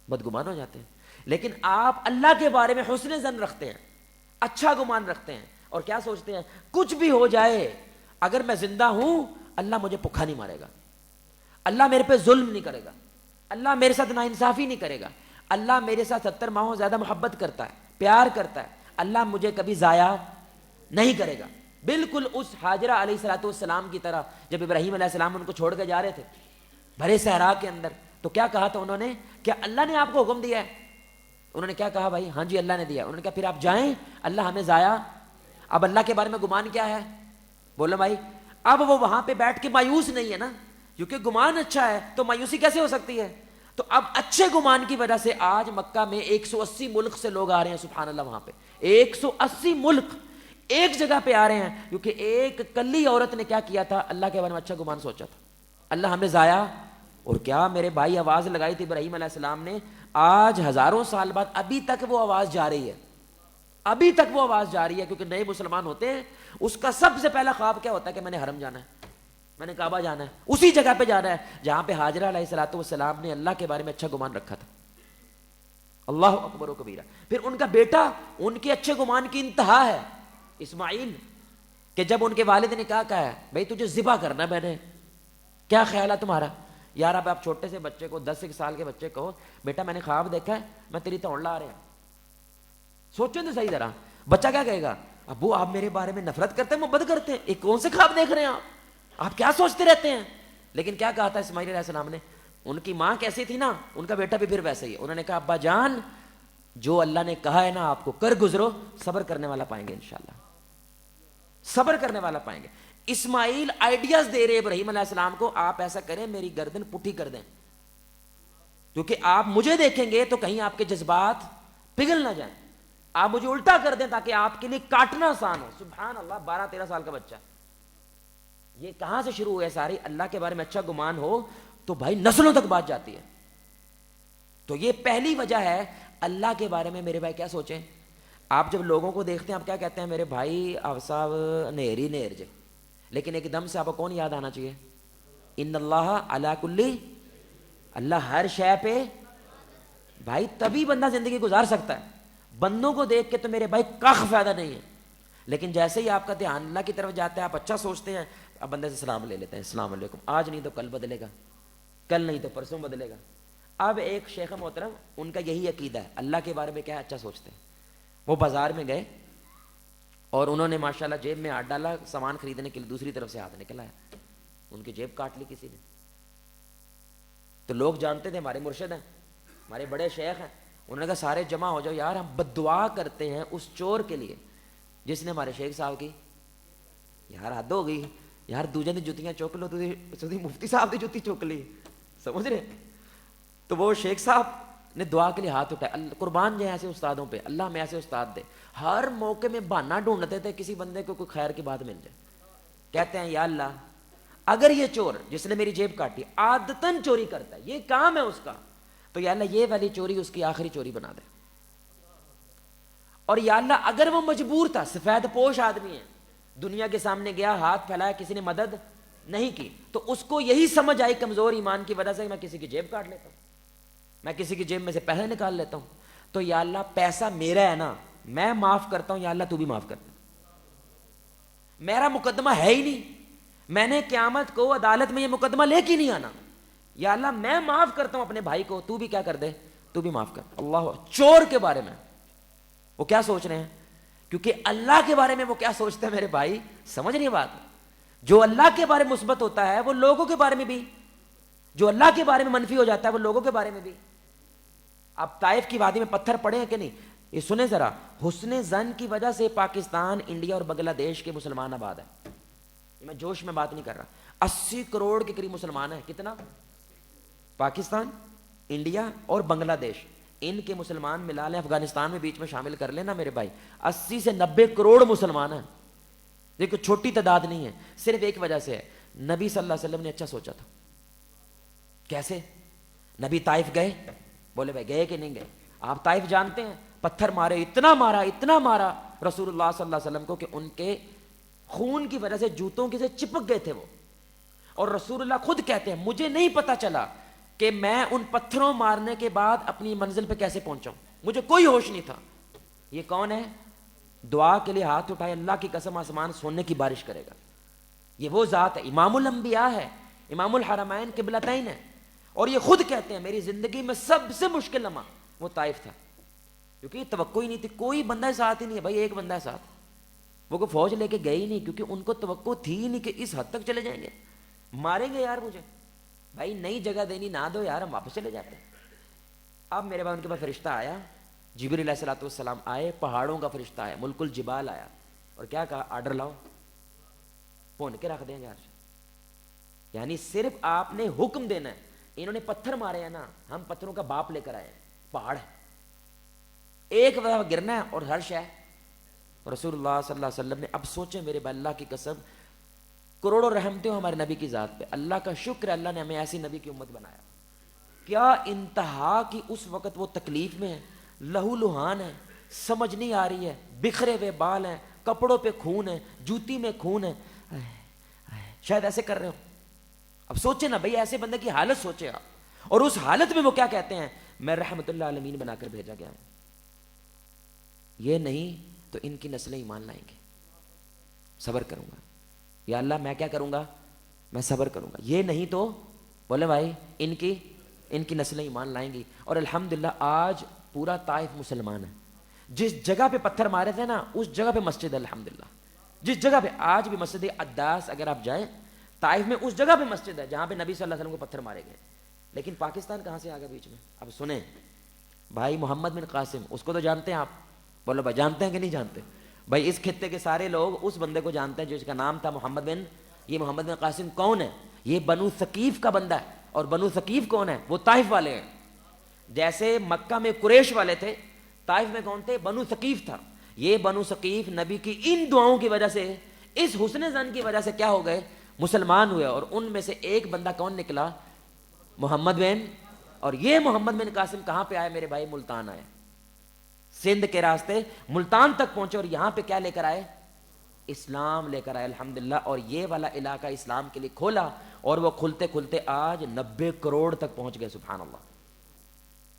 بدگمان ہو جاتے ہیں۔ لیکن آپ اللہ کے بارے میں حسن ظن رکھتے ہیں، اچھا گمان رکھتے ہیں، اور کیا سوچتے ہیں؟ کچھ بھی ہو جائے اگر میں زندہ ہوں اللہ مجھے بھوکا نہیں مارے گا، اللہ میرے پہ ظلم نہیں کرے گا، اللہ میرے ساتھ ناانصافی نہیں کرے گا، اللہ میرے ساتھ 70 ماہوں زیادہ محبت کرتا ہے، پیار کرتا ہے، اللہ مجھے کبھی ضائع نہیں کرے گا۔ بالکل اس حاجرہ علیہ السلام کی طرح جب ابراہیم علیہ السلام ان کو چھوڑ کے جا رہے تھے بھرے صحرا کے اندر، تو کیا کہا تھا انہوں نے؟ کیا اللہ نے آپ کو حکم دیا ہے؟ انہوں نے کیا کہا بھائی؟ ہاں جی اللہ نے دیا۔ انہوں نے کہا پھر آپ جائیں، اللہ ہمیں ضائع۔ اب اللہ کے بارے میں گمان کیا ہے؟ بولو بھائی، اب وہ وہاں پہ بیٹھ کے مایوس نہیں ہے نا، کیونکہ گمان اچھا ہے تو مایوسی کیسے ہو سکتی ہے؟ تو اب اچھے گمان کی وجہ سے آج مکہ میں 180 ملک سے لوگ آ رہے ہیں، سبحان اللہ، وہاں پہ 180 ملک ایک جگہ پہ آ رہے ہیں، کیونکہ ایک کلی عورت نے کیا کیا تھا؟ اللہ کے بارے میں اچھا گمان سوچا تھا، اللہ ہمیں ضائع۔ اور کیا میرے بھائی آواز لگائی تھی ابراہیم علیہ السلام نے، آج ہزاروں سال بعد ابھی تک وہ آواز جا رہی ہے، ابھی تک وہ آواز جاری ہے، کیونکہ نئے مسلمان ہوتے ہیں اس کا سب سے پہلا خواب کیا ہوتا ہے؟ کہ میں نے حرم جانا ہے، میں نے کعبہ جانا ہے، اسی جگہ پہ جانا ہے جہاں پہ حاجرہ علیہ السلام نے اللہ کے بارے میں اچھا گمان رکھا تھا۔ اللہ اکبر و کبیرہ۔ پھر ان کا بیٹا ان کے اچھے گمان کی انتہا ہے، اسماعیل، کہ جب ان کے والد نے کہا ہے بھائی تجھے ذبح کرنا، میں نے کیا خیال ہے تمہارا؟ یار اب آپ چھوٹے سے بچے کو 10 سال کے بچے کہو بیٹا میں نے خواب دیکھا ہے میں تیری توڑ لا رہا ہوں، سوچیں تو صحیح ذرا، بچہ کیا کہے گا؟ ابو آپ میرے بارے میں نفرت کرتے ہیں، محبت کرتے ہیں، ایک کون سے خواب دیکھ رہے ہیں آپ کیا سوچتے رہتے ہیں؟ لیکن کیا کہا تھا اسماعیل علیہ السلام نے؟ ان کی ماں کیسی تھی نا، ان کا بیٹا بھی پھر ویسے ہی ہے۔ انہوں نے کہا ابا جان جو اللہ نے کہا ہے نا آپ کو کر گزرو، صبر کرنے والا پائیں گے انشاءاللہ، صبر کرنے والا پائیں گے۔ اسماعیل آئیڈیاز دے رہے ابراہیم علیہ السلام کو، آپ ایسا کریں میری گردن پٹھی کر دیں، کیونکہ آپ مجھے دیکھیں گے تو کہیں آپ کے جذبات پگھل نہ جائیں، آپ مجھے الٹا کر دیں تاکہ آپ کے لیے کاٹنا آسان ہو. سبحان اللہ، 12-13 سال کا بچہ. یہ کہاں سے شروع ہوئے ساری؟ اللہ کے بارے میں اچھا گمان ہو تو بھائی نسلوں تک بات جاتی ہے. تو یہ پہلی وجہ ہے. اللہ کے بارے میں میرے بھائی کیا سوچیں؟ آپ جب لوگوں کو دیکھتے ہیں آپ کیا کہتے ہیں؟ میرے بھائی آپ صاحب نیری نیر جے، لیکن ایک دم سے آپ کو کون یاد آنا چاہیے؟ ان اللہ علی کلی، اللہ ہر شے پہ. بھائی تبھی بندہ زندگی گزار سکتا ہے. بندوں کو دیکھ کے تو میرے بھائی کخ فائدہ نہیں ہے. لیکن جیسے ہی آپ کا دھیان اللہ کی طرف جاتا ہے، آپ اچھا سوچتے ہیں، اب بندے سے سلام لے لیتے ہیں، السلام علیکم، آج نہیں تو کل بدلے گا، کل نہیں تو پرسوں بدلے گا. اب ایک شیخ محترم، ان کا یہی عقیدہ ہے، اللہ کے بارے میں کیا اچھا سوچتے ہیں. وہ بازار میں گئے اور انہوں نے ماشاءاللہ جیب میں ہاتھ ڈالا سامان خریدنے کے لیے، دوسری طرف سے ہاتھ نکل آیا، ان کی جیب کاٹ لی کسی نے. تو لوگ جانتے تھے ہمارے مرشد ہیں، ہمارے بڑے شیخ ہیں. انہوں نے کہا سارے جمع ہو جاؤ یار، ہم بد دعا کرتے ہیں اس چور کے لیے جس نے ہمارے شیخ صاحب کی. یار حد ہو گئی یار، دوجے دی جتیاں چک لو، تو مفتی صاحب دی جتی چک لی، سمجھ رہے؟ تو وہ شیخ صاحب نے دعا کے لیے ہاتھ اٹھایا. قربان جائیں ایسے استادوں پہ، اللہ میں ایسے استاد دے. ہر موقع میں بہانہ ڈھونڈتے تھے کسی بندے کو کوئی خیر کی بات مل جائے. کہتے ہیں یا اللہ اگر یہ چور جس نے میری جیب کاٹی عادتاً چوری کرتا ہے، یہ کام ہے اس کا، تو یا اللہ یہ والی چوری اس کی آخری چوری بنا دے. اور یا اللہ اگر وہ مجبور تھا، سفید پوش آدمی ہے، دنیا کے سامنے گیا، ہاتھ پھیلایا، کسی نے مدد نہیں کی، تو اس کو یہی سمجھ آئی کمزور ایمان کی وجہ سے میں کسی کی جیب کاٹ لیتا ہوں، میں کسی کی جیب میں سے پیسے نکال لیتا ہوں، تو یا اللہ پیسہ میرا ہے نا، میں معاف کرتا ہوں، یا اللہ تو بھی معاف کرتا. میرا مقدمہ ہے ہی نہیں، میں نے قیامت کو عدالت میں یہ مقدمہ لے کے نہیں آنا. یا اللہ میں معاف کرتا ہوں اپنے بھائی کو، تو بھی کیا کر دے، تو بھی معاف کر. اللہ. چور کے بارے میں وہ کیا سوچ رہے ہیں؟ کیونکہ اللہ کے بارے میں وہ کیا سوچتے ہیں میرے بھائی؟ سمجھ نہیں بات. جو اللہ کے بارے میں مثبت ہوتا ہے وہ لوگوں کے بارے میں بھی، جو اللہ کے بارے میں منفی ہو جاتا ہے وہ لوگوں کے بارے میں بھی. اب طائف کی وادی میں پتھر پڑے ہیں کہ نہیں؟ یہ سنیں ذرا، حسن زن کی وجہ سے پاکستان، انڈیا اور بنگلہ دیش کے مسلمان آباد ہیں. میں جوش میں بات نہیں کر رہا، 80 کروڑ کے قریب مسلمان ہیں. کتنا؟ پاکستان، انڈیا اور بنگلہ دیش، ان کے مسلمان ملا لیں، افغانستان میں بیچ میں شامل کر لینا میرے بھائی، 80 سے 90 کروڑ مسلمان ہیں. دیکھو چھوٹی تعداد نہیں ہے. صرف ایک وجہ سے ہے، نبی صلی اللہ علیہ وسلم نے اچھا سوچا تھا. کیسے؟ نبی طائف گئے، بولے بھائی گئے کہ نہیں گئے؟ آپ طائف جانتے ہیں، پتھر مارے، اتنا مارا رسول اللہ صلی اللہ علیہ وسلم کو کہ ان کے خون کی وجہ سے جوتوں کے سے چپک گئے تھے وہ. اور رسول اللہ خود کہتے ہیں مجھے نہیں پتا چلا کہ میں ان پتھروں مارنے کے بعد اپنی منزل پہ کیسے پہنچاؤں، مجھے کوئی ہوش نہیں تھا. یہ کون ہے؟ دعا کے لیے ہاتھ اٹھائے، اللہ کی قسم آسمان سونے کی بارش کرے گا. یہ وہ ذات ہے، امام الانبیاء ہے، امام الحرمین قبلتین ہے. اور یہ خود کہتے ہیں میری زندگی میں سب سے مشکل لمحہ وہ طائف تھا، کیونکہ توقع ہی نہیں تھی، کوئی بندہ ساتھ ہی نہیں ہے بھائی، ایک بندہ ساتھ. وہ کوئی فوج لے کے گئے ہی نہیں، کیونکہ ان کو توقع تھی ہی نہیں کہ اس حد تک چلے جائیں گے، ماریں گے یار مجھے. بھائی نئی جگہ دینی نہ دو یار، ہم واپس چلے جاتے ہیں. اب میرے بعد ان کے پاس فرشتہ آیا، جبریل علیہ السلام آئے، پہاڑوں کا فرشتہ آیا، ملک الجبال آیا، اور کیا کہا؟ آرڈر لاؤ، پون کے رکھ دیں گے. یعنی صرف آپ نے حکم دینا ہے. انہوں نے پتھر مارے ہیں نا، ہم پتھروں کا باپ لے کر آئے ہیں، پہاڑ ہے، ایک دفعہ گرنا ہے اور ہر شے. رسول اللہ صلی اللہ علیہ وسلم نے، اب سوچیں میرے بھائی، اللہ کی قسم کروڑوں رحمتیں ہوں ہمارے نبی کی ذات پہ. اللہ کا شکر ہے، اللہ نے ہمیں ایسی نبی کی امت بنایا. کیا انتہا کی اس وقت وہ تکلیف میں ہے، لہو لہان ہے، سمجھ نہیں آ رہی ہے، بکھرے ہوئے بال ہیں، کپڑوں پہ خون ہے، جوتی میں خون ہے، شاید ایسے کر رہے ہو. اب سوچیں نا بھئی، ایسے بندے کی حالت سوچے آپ. اور اس حالت میں وہ کیا کہتے ہیں؟ میں رحمت اللہ عالمین بنا کر بھیجا گیا ہوں. یہ نہیں تو ان کی نسلیں ایمان لائیں گے. صبر کروں گا یا اللہ، میں کیا کروں گا؟ میں صبر کروں گا. یہ نہیں تو بولے بھائی ان کی نسلیں ایمان لائیں گی. اور الحمدللہ آج پورا طائف مسلمان ہے. جس جگہ پہ پتھر مارے تھے نا، اس جگہ پہ مسجد ہے الحمدللہ. جس جگہ پہ آج بھی مسجد عداس، اگر آپ جائیں طائف میں، اس جگہ پہ مسجد ہے جہاں پہ نبی صلی اللہ علیہ وسلم کو پتھر مارے گئے. لیکن پاکستان کہاں سے آ گیا بیچ میں؟ اب سنیں بھائی، محمد بن قاسم، اس کو تو جانتے ہیں آپ؟ بولو بھائی جانتے ہیں کہ نہیں جانتے؟ بھائی اس خطے کے سارے لوگ اس بندے کو جانتے ہیں جس کا نام تھا یہ محمد بن قاسم. کون ہے؟ یہ بنو ثقیف کا بندہ ہے. اور بنو ثقیف کون ہے؟ وہ طائف والے ہیں. جیسے مکہ میں قریش والے تھے، طائف میں کون تھے؟ بنو ثقیف تھا. یہ بنو ثقیف نبی کی ان دعاؤں کی وجہ سے، اس حسن زن کی وجہ سے کیا ہو گئے؟ مسلمان ہوئے. اور ان میں سے ایک بندہ کون نکلا؟ محمد بن. اور یہ محمد بن قاسم کہاں پہ آئے میرے بھائی؟ ملتان آئے. سندھ کے راستے ملتان تک پہنچے اور یہاں پہ کیا لے کر آئے؟ اسلام لے کر آئے الحمدللہ. اور یہ والا علاقہ اسلام کے لیے کھولا، اور وہ کھلتے کھلتے آج 90 کروڑ تک پہنچ گئے. سبحان اللہ.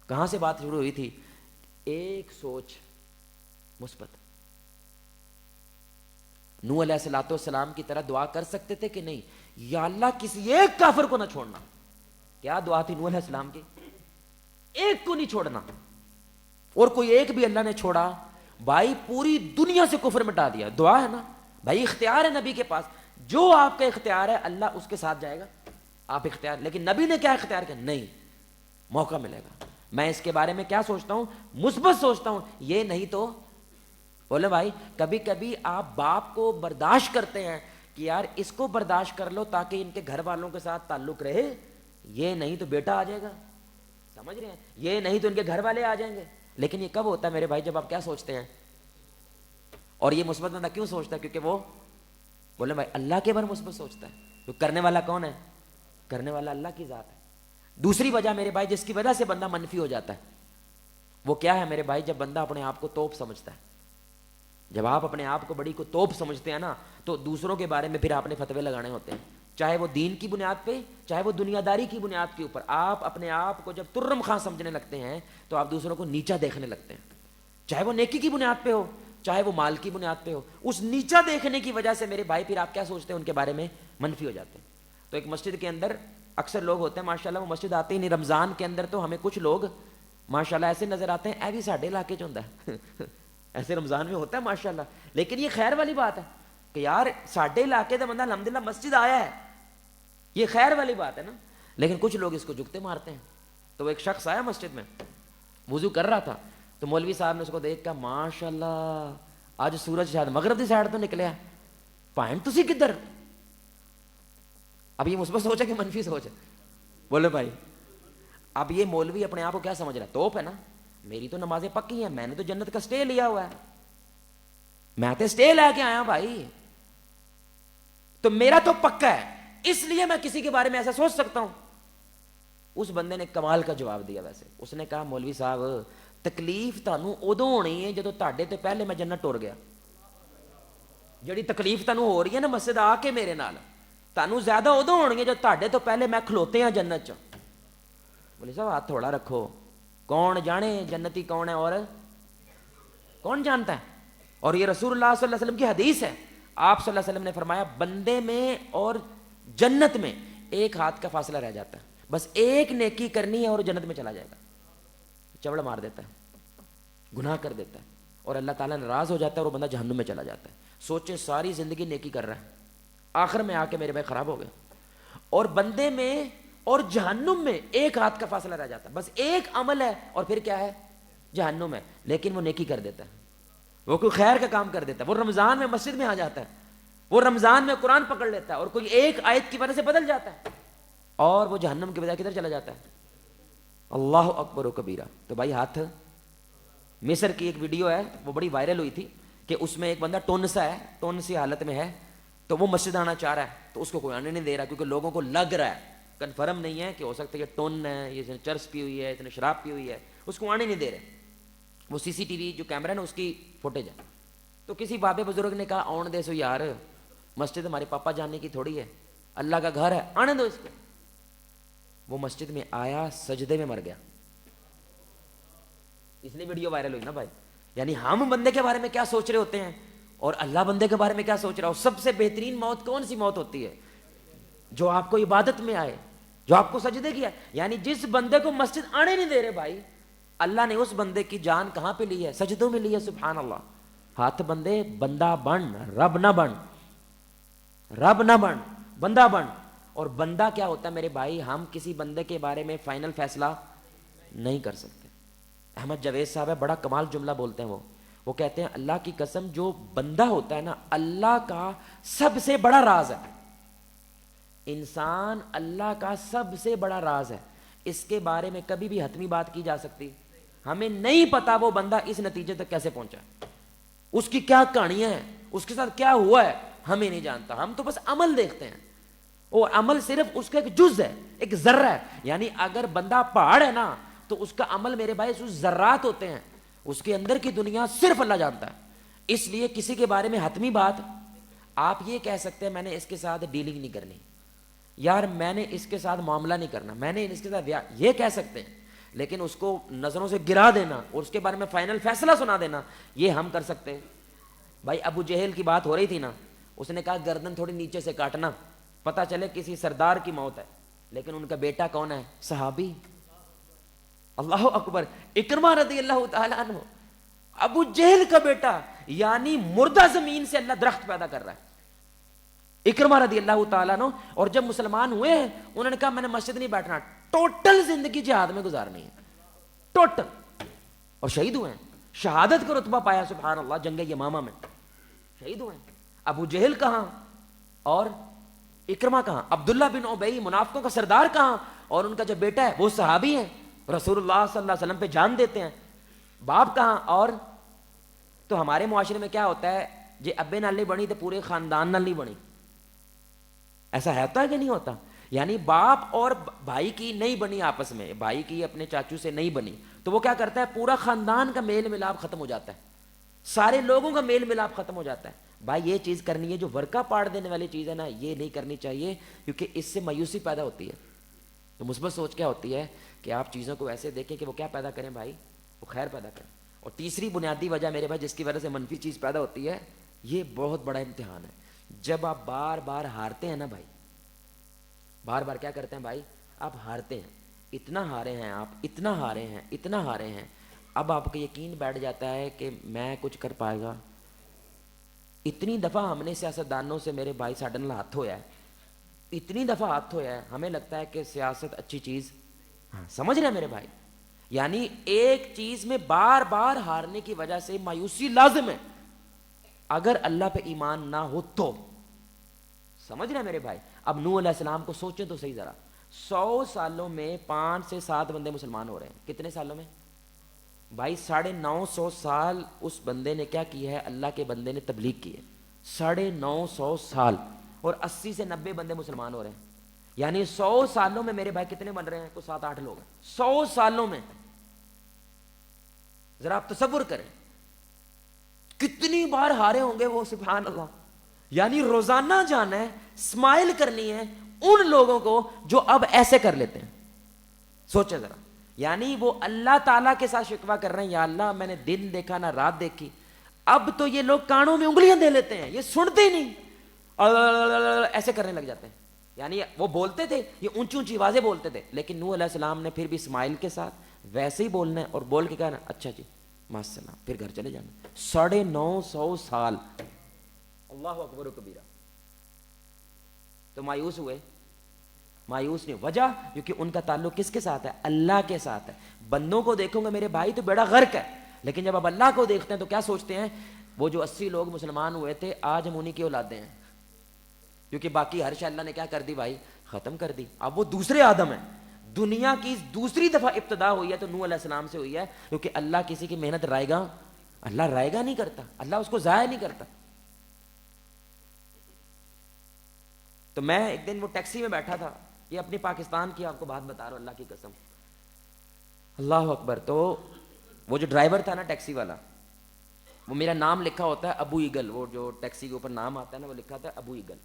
کہاں سے بات شروع ہوئی تھی؟ ایک سوچ مثبت. نوح علیہ الصلوۃ والسلام کی طرح دعا کر سکتے تھے کہ نہیں؟ یا اللہ کسی ایک کافر کو نہ چھوڑنا. کیا دعا تھی نوح علیہ السلام کی؟ ایک کو نہیں چھوڑنا. اور کوئی ایک بھی اللہ نے چھوڑا بھائی پوری دنیا سے کفر مٹا دیا. دعا ہے نا بھائی، اختیار ہے نبی کے پاس. جو آپ کا اختیار ہے اللہ اس کے ساتھ جائے گا. آپ اختیار، لیکن نبی نے کیا اختیار کیا؟ نہیں، موقع ملے گا. میں اس کے بارے میں کیا سوچتا ہوں؟ مثبت سوچتا ہوں. یہ نہیں تو بولے بھائی کبھی کبھی آپ باپ کو برداشت کرتے ہیں کہ یار اس کو برداشت کر لو تاکہ ان کے گھر والوں کے ساتھ تعلق رہے. یہ نہیں تو بیٹا آ جائے گا. سمجھ رہے ہیں؟ یہ نہیں تو ان کے گھر والے آ جائیں گے. لیکن یہ کب ہوتا ہے میرے بھائی؟ جب آپ کیا سوچتے ہیں. اور یہ مثبت بندہ کیوں سوچتا ہے؟ کیونکہ وہ بولے بھائی اللہ کے بارے میں مثبت سوچتا ہے. تو کرنے والا کون ہے؟ کرنے والا اللہ کی ذات ہے. دوسری وجہ میرے بھائی جس کی وجہ سے بندہ منفی ہو جاتا ہے وہ کیا ہے میرے بھائی؟ جب بندہ اپنے آپ کو توپ سمجھتا ہے. جب آپ اپنے آپ کو بڑی کو توپ سمجھتے ہیں نا تو دوسروں کے بارے میں پھر آپ نے فتوے لگانے ہوتے ہیں، چاہے وہ دین کی بنیاد پہ چاہے وہ دنیا داری کی بنیاد کے اوپر. آپ اپنے آپ کو جب ترم خاں سمجھنے لگتے ہیں تو آپ دوسروں کو نیچا دیکھنے لگتے ہیں، چاہے وہ نیکی کی بنیاد پہ ہو چاہے وہ مال کی بنیاد پہ ہو. اس نیچا دیکھنے کی وجہ سے میرے بھائی پھر آپ کیا سوچتے ہیں؟ ان کے بارے میں منفی ہو جاتے ہیں. تو ایک مسجد کے اندر اکثر لوگ ہوتے ہیں ماشاءاللہ وہ مسجد آتے ہی نہیں. رمضان کے اندر تو ہمیں کچھ لوگ ماشاءاللہ ایسے نظر آتے ہیں اے بھی ساڈے علاقے چ ہوندا ہے ایسے رمضان میں ہوتا ہے ماشاءاللہ. لیکن یہ خیر والی بات ہے کہ یار ساڈے علاقے کا بندہ الحمدللہ مسجد آیا ہے، یہ خیر والی بات ہے نا. لیکن کچھ لوگ اس کو جھکتے مارتے ہیں. تو وہ ایک شخص آیا مسجد میں، وضو کر رہا تھا تو مولوی صاحب نے اس کو دیکھ کہا ماشاءاللہ آج سورج شاید مغرب کی سائڈ تو نکلیا، پائن تسی کدھر؟ اب یہ مثبت سوچ ہے کہ منفی سوچ ہے؟ بولے بھائی اب یہ مولوی اپنے آپ کو کیا سمجھ رہا ہے؟ توپ ہے نا، میری تو نمازیں پکی ہیں، میں نے تو جنت کا سٹے لیا ہوا ہے، میں تو سٹے لے کے آیا بھائی، تو میرا تو پکا ہے اس لیے میں کسی کے بارے میں ایسا سوچ سکتا ہوں. اس بندے نے کمال کا جواب دیا. ویسے اس نے کہا مولوی صاحب تکلیف تانوں ادوں ہونی ہے جدوں تہاڈے تے پہلے میں جنت ٹر گیا. جڑی تکلیف تانوں ہو رہی ہے نا مسجد آ کے میرے نال، تانوں زیادہ ادوں ہونی ہے جب تہاڈے تو پہلے میں کھلوتے ہیں جنت چ. مولوی صاحب ہاتھ تھوڑا رکھو، کون جانے جنتی کون ہے اور کون جانتا ہے؟ اور یہ رسول اللہ صلی اللہ علیہ وسلم کی حدیث ہے. آپ صلی اللہ علیہ وسلم نے فرمایا بندے میں اور جنت میں ایک ہاتھ کا فاصلہ رہ جاتا ہے، بس ایک نیکی کرنی ہے اور جنت میں چلا جائے گا. چوڑ مار دیتا ہے، گناہ کر دیتا ہے اور اللہ تعالیٰ ناراض ہو جاتا ہے اور وہ بندہ جہنم میں چلا جاتا ہے. سوچیں ساری زندگی نیکی کر رہا ہے، آخر میں آ کے میرے بھائی خراب ہو گئے. اور بندے میں اور جہنم میں ایک ہاتھ کا فاصلہ رہ جاتا ہے، بس ایک عمل ہے اور پھر کیا ہے؟ جہنم ہے. لیکن وہ نیکی کر دیتا ہے، وہ کوئی خیر کا کام کر دیتا ہے، وہ رمضان میں مسجد میں آ جاتا ہے، وہ رمضان میں قرآن پکڑ لیتا ہے اور کوئی ایک آیت کی وجہ سے بدل جاتا ہے اور وہ جہنم کے بجائے کدھر چلا جاتا ہے؟ اللہ اکبر و کبیرہ. تو بھائی ہاتھ، مصر کی ایک ویڈیو ہے وہ بڑی وائرل ہوئی تھی کہ اس میں ایک بندہ ٹون سا ہے، ٹون سی حالت میں ہے، تو وہ مسجد آنا چاہ رہا ہے تو اس کو کوئی آنے نہیں دے رہا کیونکہ لوگوں کو لگ رہا ہے، کنفرم نہیں ہے کہ ہو سکتا ہے یہ ٹون ہے، یہ اس نے چرس پی ہوئی ہے، اس نے شراب پی ہوئی ہے، اس کو آنے نہیں دے رہے. وہ سی سی ٹی وی جو کیمرہ ہے نا اس کی فوٹیج ہے. تو کسی بابے بزرگ نے کہا آن دے سو یار، مسجد ہمارے پاپا جاننے کی تھوڑی ہے، اللہ کا گھر ہے، آنے دو اس کو. وہ مسجد میں آیا، سجدے میں مر گیا. اس لیے ویڈیو وائرل ہوئی نا بھائی. یعنی ہم بندے کے بارے میں کیا سوچ رہے ہوتے ہیں اور اللہ بندے کے بارے میں کیا سوچ رہا ہو. سب سے بہترین موت کون سی موت ہوتی ہے؟ جو آپ کو عبادت میں آئے، جو آپ کو سجدے کیا. یعنی جس بندے کو مسجد آنے نہیں دے رہے بھائی، اللہ نے اس بندے کی جان کہاں پہ لی ہے؟ سجدوں میں لی ہے. سبحان اللہ. ہاتھ بندے، بندہ بن، رب نہ بن، رب نہ بن، بندہ بن. اور بندہ کیا ہوتا ہے میرے بھائی؟ ہم کسی بندے کے بارے میں فائنل فیصلہ نہیں کر سکتے. احمد جاوید صاحب ہے، بڑا کمال جملہ بولتے ہیں. وہ کہتے ہیں اللہ کی قسم جو بندہ ہوتا ہے نا اللہ کا سب سے بڑا راز ہے. انسان اللہ کا سب سے بڑا راز ہے. اس کے بارے میں کبھی بھی حتمی بات کی جا سکتی؟ ہمیں نہیں پتا وہ بندہ اس نتیجے تک کیسے پہنچا، اس کی کیا کہانیاں ہیں، اس کے ساتھ کیا ہوا ہے، ہمیں نہیں جانتا. ہم تو بس عمل دیکھتے ہیں، اور عمل صرف اس کا ایک جز ہے، ایک ذرہ ہے. یعنی اگر بندہ پہاڑ ہے نا تو اس کا عمل میرے بھائی اس ذرات ہوتے ہیں، اس کے اندر کی دنیا صرف اللہ جانتا ہے. اس لیے کسی کے بارے میں حتمی بات آپ یہ کہہ سکتے ہیں میں نے اس کے ساتھ ڈیلنگ نہیں کرنی، یار میں نے اس کے ساتھ معاملہ نہیں کرنا، میں نے اس کے ساتھ یہ کہہ سکتے ہیں. لیکن اس کو نظروں سے گرا دینا اور اس کے بارے میں فائنل فیصلہ سنا دینا یہ ہم کر سکتے ہیں. بھائی ابو جہل کی بات ہو رہی تھی نا، اس نے کہا گردن تھوڑی نیچے سے کاٹنا پتہ چلے کسی سردار کی موت ہے. لیکن ان کا بیٹا کون ہے؟ صحابی. اللہ اکبر، اکرمہ رضی اللہ تعالیٰ عنہ، ابو جہل کا بیٹا، یعنی مردہ زمین سے اللہ درخت پیدا کر رہا ہے. اکرمہ رضی اللہ تعالیٰ عنہ. اور جب مسلمان ہوئے ہیں انہوں نے کہا میں نے مسجد نہیں بیٹھنا، ٹوٹل زندگی جہاد میں گزارنی ہے، ٹوٹل. اور شہید ہوئے ہیں، شہادت کا رتبہ پایا سبحان اللہ جنگ یمامہ میں، شہید ہوئے ہیں. ابو جہل کہاں اور اکرمہ کہاں؟ عبداللہ بن ابی منافقوں کا سردار کہاں؟ اور ان کا جو بیٹا ہے وہ صحابی ہیں، رسول اللہ صلی اللہ علیہ وسلم پہ جان دیتے ہیں. باپ کہاں؟ اور تو ہمارے معاشرے میں کیا ہوتا ہے، جی ابے نال نہیں بنی تو پورے خاندان نال نہیں بنی. ایسا ہوتا ہے کہ نہیں ہوتا؟ یعنی باپ اور بھائی کی نہیں بنی آپس میں، بھائی کی اپنے چاچو سے نہیں بنی تو وہ کیا کرتا ہے، پورا خاندان کا میل ملاپ ختم ہو جاتا ہے، سارے لوگوں کا میل ملاپ ختم ہو جاتا ہے. بھائی یہ چیز کرنی ہے، جو ورکا پاڑ دینے والی چیز ہے نا یہ نہیں کرنی چاہیے، کیونکہ اس سے مایوسی پیدا ہوتی ہے. تو مثبت سوچ کیا ہوتی ہے کہ آپ چیزوں کو ایسے دیکھیں کہ وہ کیا پیدا کریں بھائی، وہ خیر پیدا کریں. اور تیسری بنیادی وجہ میرے بھائی جس کی وجہ سے منفی چیز پیدا ہوتی ہے، یہ بہت بڑا امتحان ہے. جب آپ بار بار ہارتے ہیں نا بھائی، بار بار کیا کرتے ہیں بھائی، آپ ہارتے ہیں، اتنا ہارے ہیں آپ، اتنا ہارے ہیں، اتنا ہارے ہیں، اب آپ کا یقین بیٹھ جاتا ہے کہ میں کچھ کر پائے گا. اتنی دفعہ ہم نے سیاستدانوں سے میرے بھائی ساڈے نال ہاتھ ہویا ہے، اتنی دفعہ ہاتھ ہویا ہے، ہمیں لگتا ہے کہ سیاست اچھی چیز، ہاں سمجھ رہے ہیں میرے بھائی. یعنی ایک چیز میں بار بار ہارنے کی وجہ سے مایوسی لازم ہے، اگر اللہ پہ ایمان نہ ہو تو. سمجھ رہے ہیں میرے بھائی. اب نوح علیہ السلام کو سوچیں تو صحیح ذرا، 100 سالوں میں 5 سے 7 بندے مسلمان ہو رہے ہیں. کتنے سالوں میں بھائی؟ 950 سال اس بندے نے کیا کیا ہے، اللہ کے بندے نے تبلیغ کی ہے، 950 سال، اور 80 سے 90 بندے مسلمان ہو رہے ہیں. یعنی 100 سالوں میں میرے بھائی کتنے بن رہے ہیں؟ کوئی 7-8 لوگ ہیں 100 سالوں میں. ذرا آپ تصور کریں کتنی بار ہارے ہوں گے وہ، سبحان اللہ. یعنی روزانہ جانا ہے، اسمائل کرنی ہے ان لوگوں کو جو اب ایسے کر لیتے ہیں. سوچیں ذرا، یعنی وہ اللہ تعالیٰ کے ساتھ شکوہ کر رہے ہیں، یا اللہ میں نے دن دیکھا نہ رات دیکھی. اب تو یہ لوگ کانوں میں انگلیاں دے لیتے ہیں، یہ سنتے ہی نہیں، ایسے کرنے لگ جاتے ہیں. یعنی وہ بولتے تھے، یہ اونچی اونچی آوازیں بولتے تھے، لیکن نوح علیہ السلام نے پھر بھی اسماعیل کے ساتھ ویسے ہی بولنا ہے اور بول کے کہنا اچھا جی مع السلام، پھر گھر چلے جانا. 950 سال، اللہ اکبر و کبیرہ. تو مایوس ہوئے؟ مایوس نہیں. وجہ کیونکہ ان کا تعلق کس کے ساتھ ہے؟ اللہ کے ساتھ ہے. بندوں کو دیکھوں گے میرے بھائی تو بیڑا غرق ہے، لیکن جب آپ اللہ کو دیکھتے ہیں تو کیا سوچتے ہیں؟ وہ جو 80 لوگ مسلمان ہوئے تھے آج ہم انہی کی اولادیں ہیں، کیونکہ باقی ہر شے اللہ نے کیا کر دی بھائی، ختم کر دی. اب وہ دوسرے آدم ہیں. دنیا کی دوسری دفعہ ابتدا ہوئی ہے تو نوح علیہ السلام سے ہوئی ہے، کیونکہ اللہ کسی کی محنت رائے گا، اللہ رائے گا نہیں کرتا، اللہ اس کو ضائع نہیں کرتا. تو میں ایک دن وہ ٹیکسی میں بیٹھا تھا، یہ اپنی پاکستان کی آپ کو بات بتا رہا ہوں اللہ کی قسم، اللہ اکبر. تو وہ جو ڈرائیور تھا نا ٹیکسی والا، وہ میرا نام لکھا ہوتا ہے ابو ایگل، وہ جو ٹیکسی کے اوپر نام آتا ہے نا وہ لکھا تھا ابو ایگل.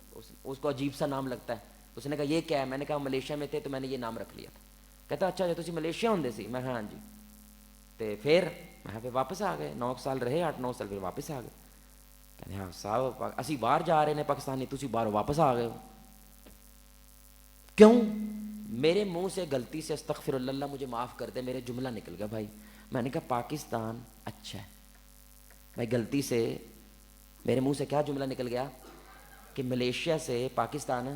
اس کو عجیب سا نام لگتا ہے. اس نے کہا یہ کیا ہے؟ میں نے کہا ملیشیا میں تھے تو میں نے یہ نام رکھ لیا تھا. کہتا اچھا جو تسی ملیشیا ہوندے سی؟ میں ہاں جی. تے پھر میں پھر واپس آ گئے، 9 سال رہے، 8-9 سال پھر واپس آ گئے. کہتے ہاں صاحب اسی باہر جا رہے ہیں پاکستانی، تسی باہر واپس آ گئے ہو کیوں؟ میرے منہ سے غلطی سے استغفر اللہ مجھے معاف کر دے، میرے جملہ نکل گیا بھائی. میں نے کہا پاکستان اچھا ہے بھائی، غلطی سے میرے منہ سے کیا جملہ نکل گیا کہ ملیشیا سے پاکستان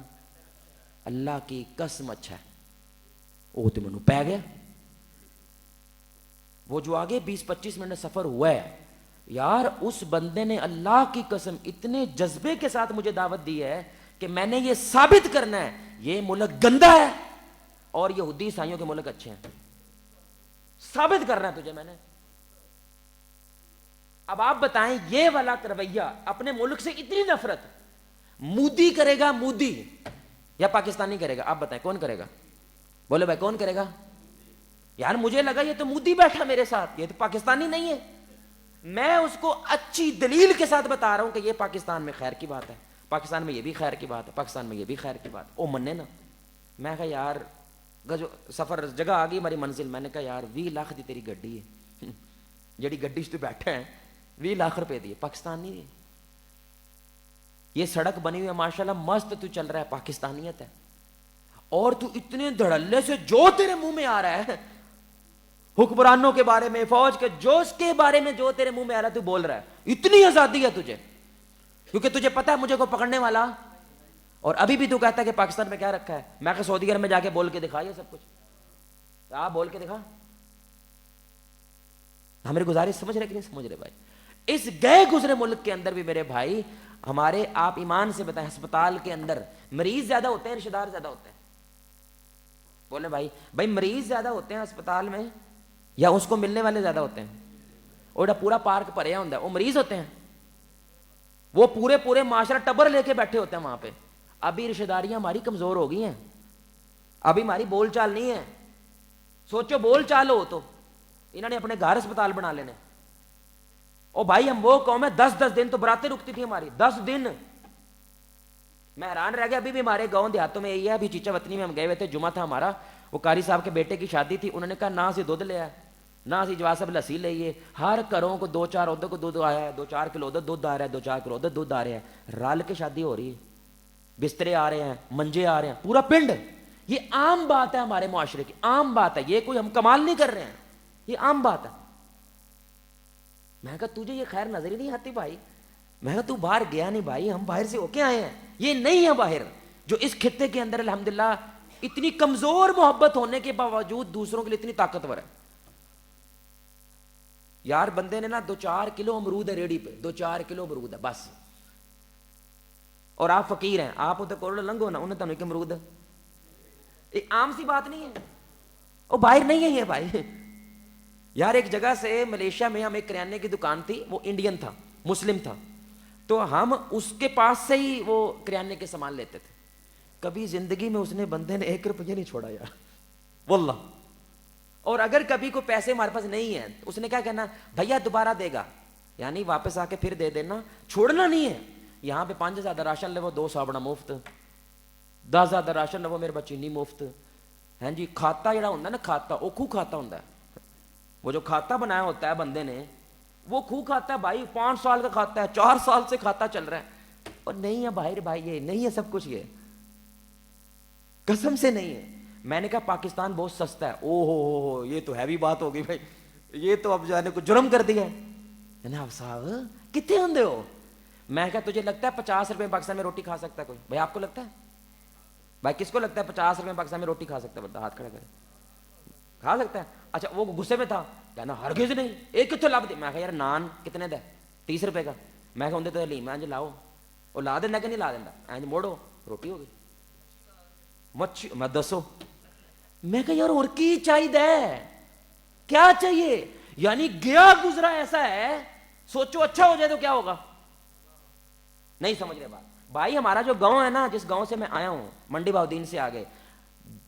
اللہ کی قسم اچھا ہے. وہ تو منو پہ گیا. وہ جو آگے 20-25 منٹ سفر ہوا ہے یار، اس بندے نے اللہ کی قسم اتنے جذبے کے ساتھ مجھے دعوت دی ہے کہ میں نے یہ ثابت کرنا ہے یہ ملک گندا ہے اور یہودی عیسائیوں کے ملک اچھے ہیں. ثابت کرنا ہے تجھے میں نے. اب آپ بتائیں یہ والا رویہ اپنے ملک سے اتنی نفرت مودی کرے گا، مودی یا پاکستانی کرے گا؟ آپ بتائیں کون کرے گا؟ بولے بھائی کون کرے گا؟ یار مجھے لگا یہ تو مودی بیٹھا میرے ساتھ، یہ تو پاکستانی نہیں ہے. میں اس کو اچھی دلیل کے ساتھ بتا رہا ہوں کہ یہ پاکستان میں خیر کی بات ہے، پاکستان میں یہ بھی خیر کی بات ہے، پاکستان میں یہ بھی خیر کی بات ہے. او مننے نا. میں کہا یار سفر جگہ آ گئی ہماری منزل. میں نے کہا یار 20 لاکھ دی تیری گڈی ہے، جڑی گڈی تو بیٹھا ہے 20 لاکھ روپے دی، پاکستان نہیں ہے. یہ سڑک بنی ہوئی ہے ماشاءاللہ مست، تو چل رہا ہے، پاکستانیت ہے. اور تو اتنے دھڑلے سے جو تیرے منہ میں آ رہا ہے حکمرانوں کے بارے میں، فوج کے جوش کے بارے میں جو تیرے منہ میں آ رہا ہے تو بول رہا ہے. اتنی آزادی ہے تجھے، کیونکہ تجھے پتا ہے مجھے کو پکڑنے والا. اور ابھی بھی تو کہتا ہے کہ پاکستان میں کیا رکھا ہے. میں کہ سعودی عرب میں جا کے بول کے دکھا یہ سب کچھ. آپ بول کے دکھا. ہماری گزارش سمجھ رہے کہ نہیں سمجھ رہے بھائی؟ اس گئے گزرے ملک کے اندر بھی میرے بھائی ہمارے، آپ ایمان سے بتائیں، ہسپتال کے اندر مریض زیادہ ہوتے ہیں رشتہ دار زیادہ ہوتے ہیں؟ بولے بھائی مریض زیادہ ہوتے ہیں ہسپتال میں یا اس کو ملنے والے زیادہ ہوتے ہیں؟ اور پورا پارک بھریا ہوتا ہے وہ مریض ہوتے ہیں، وہ پورے معاشرہ ٹبر لے کے بیٹھے ہوتے ہیں وہاں پہ. ابھی رشتہ داریاں ہماری کمزور ہو گئی ہیں، ابھی ہماری بول چال نہیں ہے. سوچو بول چال ہو تو انہوں نے اپنے گھر ہسپتال بنا لینے. او بھائی ہم وہ قوم ہے 10 دن تو براتیں رکتی تھی ہماری، 10 دن. میں حیران رہ گیا. ابھی بھی ہمارے گاؤں دیہاتوں میں یہی ہے. ابھی چیچا وطنی میں ہم گئے ہوئے تھے، جمعہ تھا ہمارا، وہ قاری صاحب کے بیٹے کی شادی تھی. انہوں نے کہا نہ سی دودھ لیا نہ سی جواز صاحب لسی لئیے. ہر گھروں کو 2-4 عہدوں کو دودھ آیا ہے، 2-4 کلو ادھر دودھ آ رہا ہے، 2-4 کلو ادھر دودھ آ رہے ہیں. رل کے شادی ہو رہی ہے، بسترے آ رہے ہیں، منجے آ رہے ہیں، پورا پنڈ. یہ عام بات ہے ہمارے معاشرے کی، عام بات ہے. یہ کوئی ہم کمال نہیں کر رہے ہیں، یہ عام بات ہے. میں کہا تجھے یہ خیر نظر ہی نہیں آتی بھائی؟ میں کہا تو باہر گیا نہیں بھائی، ہم باہر سے ہو کے آئے ہیں. یہ نہیں ہے باہر جو اس خطے کے اندر الحمدللہ اتنی کمزور محبت ہونے کے باوجود دوسروں کے لیے اتنی طاقتور ہے. یار بندے نے نا 2-4 کلو امرود ہے ریڑھی پہ، 2-4 کلو امرود ہے بس. اور آپ فقیر ہیں، آپ ادھر کوڑ لنگو نا، انہیں تو ایک امرود ہے. ایک عام سی بات نہیں ہے، وہ باہر نہیں ہے یہ بھائی. یار ایک جگہ سے ملیشیا میں ہم ایک کریانے کی دکان تھی، وہ انڈین تھا، مسلم تھا، تو ہم اس کے پاس سے ہی وہ کریانے کے سامان لیتے تھے. کبھی زندگی میں اس نے بندے نے 1 روپیہ نہیں چھوڑا یار واللہ. اور اگر کبھی کوئی پیسے ہمارے پاس نہیں ہے اس نے کیا کہنا، بھیا دوبارہ دے گا، یعنی واپس آ کے پھر دے دینا، چھوڑنا نہیں ہے. یہاں پہ 5000 راشن لے وہ 2 صابنہ مفت، 10,000 راشن لے وہ میرے بچی نہیں مفت. ہیں جی کھاتا جڑا ہوتا ہے نا، کھاتا وہ خوہ کھاتا ہوتا ہے. وہ جو کھاتا بنایا ہوتا ہے بندے نے، وہ خوہ کھاتا ہے بھائی. 5 سال کا کھاتا ہے، 4 سال سے کھاتا چل رہا ہے. اور نہیں ہے باہر بھائی، یہ نہیں ہے سب کچھ، یہ قسم سے نہیں ہے. میں نے کہا پاکستان بہت سستا ہے. او ہو یہ تو ہیوی بات ہوگی بھائی، یہ تو اب جانے کو جرم کر دیا ہے. جناب صاحب کتنے ہوندے ہو؟ میں کہا تجھے لگتا ہے 50 روپے پاکستان میں روٹی کھا سکتا ہے کوئی؟ بھائی آپ کو لگتا ہے؟ بھائی کس کو لگتا ہے 50 روپے پاکستان میں روٹی کھا سکتا ہے؟ بتا ہاتھ کھڑا کرے. کھا سکتا ہے؟ اچھا وہ غصے میں تھا، کہنا ہرگز نہیں، ایک کتوں لب دے. میں کہا یار نان کتنے دا؟ 30 روپے کا. میں کہا اندر تو لی میں لاؤ، وہ لا دینا کہ نہیں لا دینا؟ اینج موڑو روٹی ہو گئی. مچھی میں دسو. میں کہا یار اور کی چاہیے، کیا چاہیے؟ یعنی گیا گزرا ایسا ہے، سوچو اچھا ہو جائے تو کیا ہوگا. نہیں سمجھ رہے بات بھائی. ہمارا جو گاؤں ہے نا، جس گاؤں سے میں آیا ہوں، منڈی بہاؤدین سے آگے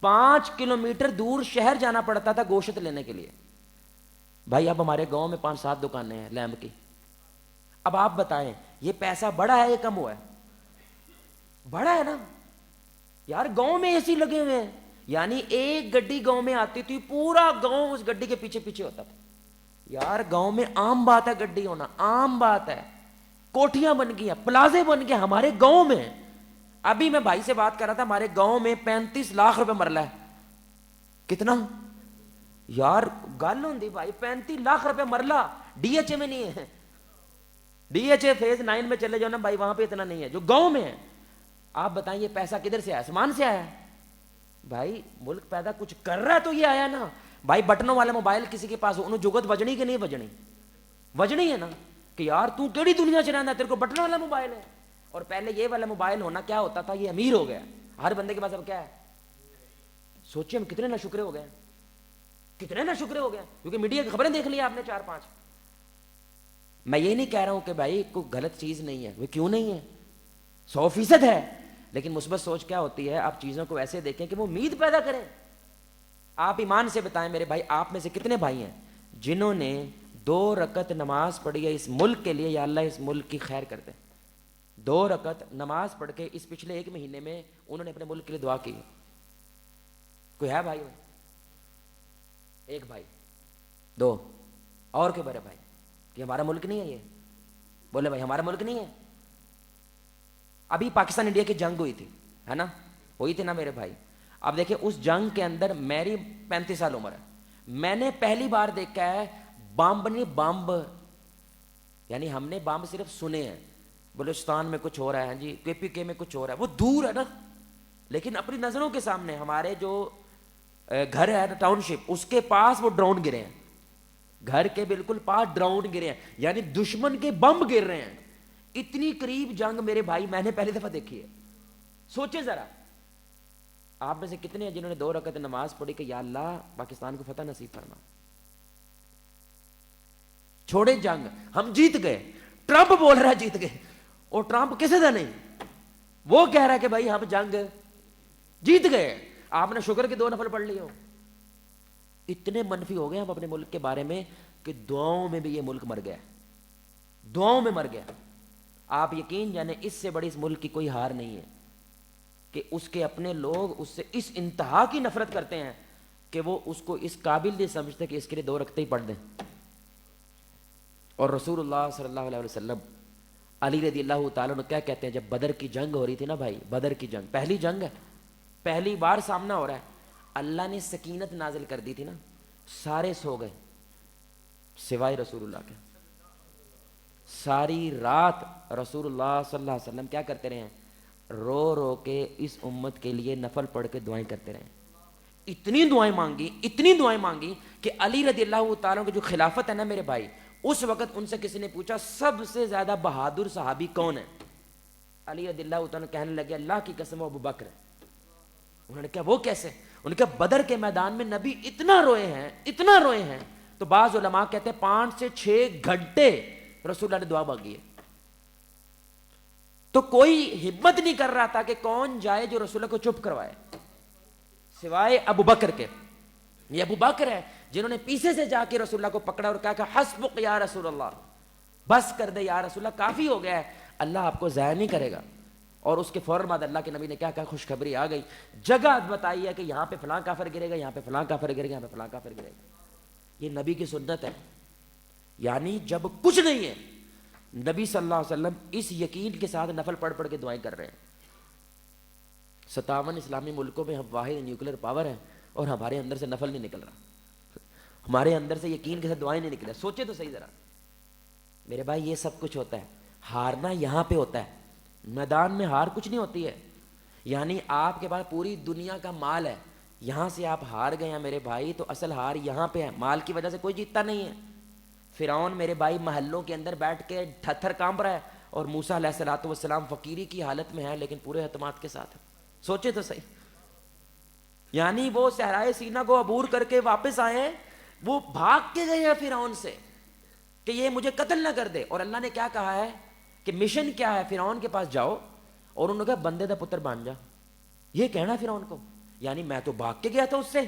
5 کلومیٹر دور شہر جانا پڑتا تھا گوشت لینے کے لیے. بھائی اب ہمارے گاؤں میں 5-7 دکانیں ہیں لیمب کی. اب آپ بتائیں یہ پیسہ بڑا ہے یا کم ہوا ہے؟ بڑا ہے نا یار. گاؤں میں اے سی لگے ہوئے ہیں، یعنی ایک گڈی گاؤں میں آتی تھی، پورا گاؤں اس گڈی کے پیچھے پیچھے ہوتا تھا. یار گاؤں میں عام بات ہے گڈی ہونا، عام بات ہے. کوٹھیاں بن گئی ہیں، پلازے بن گئے ہمارے گاؤں میں. ابھی میں بھائی سے بات کر رہا تھا، ہمارے گاؤں میں 35 لاکھ روپے مرلہ ہے. کتنا یار گل ہوندی بھائی، 35 لاکھ روپے مرلہ. ڈی ایچ اے میں نہیں ہے، ڈی ایچ اے فیز 9 میں چلے جاؤ نا بھائی، وہاں پہ اتنا نہیں ہے جو گاؤں میں ہے. آپ بتائیں یہ پیسہ کدھر سے آیا؟ آسمان سے آیا بھائی. ملک پیدا کچھ کر رہا ہے تو یہ آیا نا بھائی. بٹنوں والا موبائل کسی کے پاس انہوں جگت بجنی کہ نہیں بجنی؟ بجنی ہے نا. کہ یار تو کیڑی دنیا چ رہنا، تیرے کو بٹن والا موبائل ہے. اور پہلے یہ والا موبائل ہونا کیا ہوتا تھا، یہ امیر ہو گیا. ہر بندے کے پاس اب کیا ہے؟ سوچیں ہم کتنے ناشکرے ہو گئے ہیں، کتنے ناشکرے ہو گئے ہیں، کیونکہ میڈیا کی خبریں دیکھ لی آپ نے 4-5. میں یہ نہیں کہہ رہا ہوں کہ بھائی کوئی غلط چیز نہیں ہے، وہ کیوں نہیں ہے، 100% ہے، لیکن مثبت سوچ کیا ہوتی ہے، آپ چیزوں کو ایسے دیکھیں کہ وہ امید پیدا کریں. آپ ایمان سے بتائیں میرے بھائی، آپ میں سے کتنے بھائی ہیں جنہوں نے 2 رکعت نماز پڑھی ہے اس ملک کے لیے، یا اللہ اس ملک کی خیر کر دے. 2 رکعت نماز پڑھ کے اس پچھلے 1 مہینے میں انہوں نے اپنے ملک کے لیے دعا کی. کوئی ہے بھائی؟ 1 بھائی، 2 اور کوئی بڑے بھائی کہ ہمارا ملک نہیں ہے یہ؟ بولے بھائی ہمارا ملک نہیں ہے. ابھی پاکستان انڈیا کی جنگ ہوئی تھی، ہے نا، ہوئی تھی نا میرے بھائی. اب دیکھیں اس جنگ کے اندر میری 35 سال عمر ہے، میں نے پہلی بار دیکھا ہے بمب، یعنی ہم نے بمب صرف سنے ہیں، بلوچستان میں کچھ ہو رہا ہے جی، KPK میں کچھ ہو رہا ہے، وہ دور ہے نا، لیکن اپنی نظروں کے سامنے ہمارے جو گھر ہے ٹاؤن شپ، اس کے پاس وہ ڈرون گرے ہیں، گھر کے بالکل پاس ڈرون گرے ہیں، یعنی دشمن کے بم گر رہے ہیں. اتنی قریب جنگ میرے بھائی میں نے پہلی دفعہ دیکھی ہے. سوچیں ذرا آپ میں سے کتنے ہیں جنہوں نے 2 رکعت نماز پڑھی کہ یا اللہ پاکستان کو فتح نصیب فرما. چھوڑے جنگ، ہم جیت گئے، ٹرمپ بول رہا ہے جیت گئے، اور ٹرمپ کسی دا نہیں، وہ کہہ رہا ہے کہ بھائی ہم جنگ جیت گئے. آپ نے شکر کے 2 نفل پڑھ لیے ہو. اتنے منفی ہو گئے ہم اپنے ملک کے بارے میں کہ دعاؤں میں بھی یہ ملک مر گیا، دعاؤں میں مر گیا. آپ یقین جانیں اس سے بڑی اس ملک کی کوئی ہار نہیں ہے کہ اس کے اپنے لوگ اس سے اس انتہا کی نفرت کرتے ہیں کہ وہ اس کو اس قابل نہیں سمجھتے کہ اس کے لیے 2 رکعتیں ہی پڑھ دیں. اور رسول اللہ صلی اللہ علیہ وسلم علی رضی اللہ تعالیٰ عنہ کیا کہتے ہیں، جب بدر کی جنگ ہو رہی تھی نا بھائی، بدر کی جنگ پہلی جنگ ہے، پہلی بار سامنا ہو رہا ہے، اللہ نے سکینت نازل کر دی تھی نا، سارے سو گئے سوائے رسول اللہ کے. ساری رات رسول اللہ صلی اللہ علیہ وسلم کیا کرتے رہے ہیں، رو رو کے اس امت کے لیے نفل پڑھ کے دعائیں کرتے رہے. اتنی دعائیں مانگی، اتنی دعائیں مانگی کہ علی رضی اللہ تعالیٰ کی جو خلافت ہے نا میرے بھائی، اس وقت ان سے کسی نے پوچھا سب سے زیادہ بہادر صحابی کون ہے، علی رضی اللہ تعالیٰ کہنے لگے اللہ کی قسم ابو بکر ہے. انہوں نے کہا وہ کیسے؟ انہوں نے کہا بدر کے میدان میں نبی اتنا روئے ہیں، اتنا روئے ہیں، تو بعض علماء کہتے ہیں 5 سے 6 گھنٹے رسول اللہ نے دعا مانگی ہے. تو کوئی ہمت نہیں کر رہا تھا کہ کون جائے جو رسول اللہ کو چپ کروائے سوائے ابو بکر کے. یہ ابو بکر ہے جنہوں نے پیچھے سے جا کے رسول اللہ کو پکڑا اور کہا کہ حسبک یا رسول اللہ، بس کر دے یا رسول اللہ، کافی ہو گیا ہے، اللہ آپ کو ضائع نہیں کرے گا. اور اس کے فوراً بعد اللہ کے نبی نے کیا کہا، خوشخبری آ گئی، جگہ بتائی ہے کہ یہاں پہ فلاں کافر گرے گا، یہاں پہ فلاں کافر گرے گا، یہاں پہ فلاں کافر گرے گا. یہ نبی کی سنت ہے. یعنی جب کچھ نہیں ہے نبی صلی اللہ علیہ وسلم اس یقین کے ساتھ نفل پڑھ پڑھ کے دعائیں کر رہے ہیں. 57 اسلامی ملکوں میں ہم واحد نیوکلیر پاور ہیں اور ہمارے اندر سے نفل نہیں نکل رہا، ہمارے اندر سے یقین کے ساتھ دعائیں نہیں نکل رہا. سوچے تو صحیح ذرا میرے بھائی، یہ سب کچھ ہوتا ہے، ہارنا یہاں پہ ہوتا ہے، میدان میں ہار کچھ نہیں ہوتی ہے. یعنی آپ کے پاس پوری دنیا کا مال ہے، یہاں سے آپ ہار گئے ہیں میرے بھائی، تو اصل ہار یہاں پہ ہے، مال کی وجہ سے کوئی جیتتا نہیں ہے. فرعون میرے بھائی محلوں کے اندر بیٹھ کے تھر تھر کانپ رہا ہے، اور موسیٰ علیہ الصلوۃ والسلام فقیری کی حالت میں ہے لیکن پورے اعتماد کے ساتھ ہے. سوچے تو صحیح. یعنی وہ صحرائے سینا کو عبور کر کے واپس آئے ہیں، وہ بھاگ کے گئے ہیں فرعون سے کہ یہ مجھے قتل نہ کر دے. اور اللہ نے کیا کہا ہے کہ مشن کیا ہے، فرعون کے پاس جاؤ اور انہوں نے کہا بندے دا پتر بن جا. یہ کہنا فرعون کو، یعنی میں تو بھاگ کے گیا تھا اس سے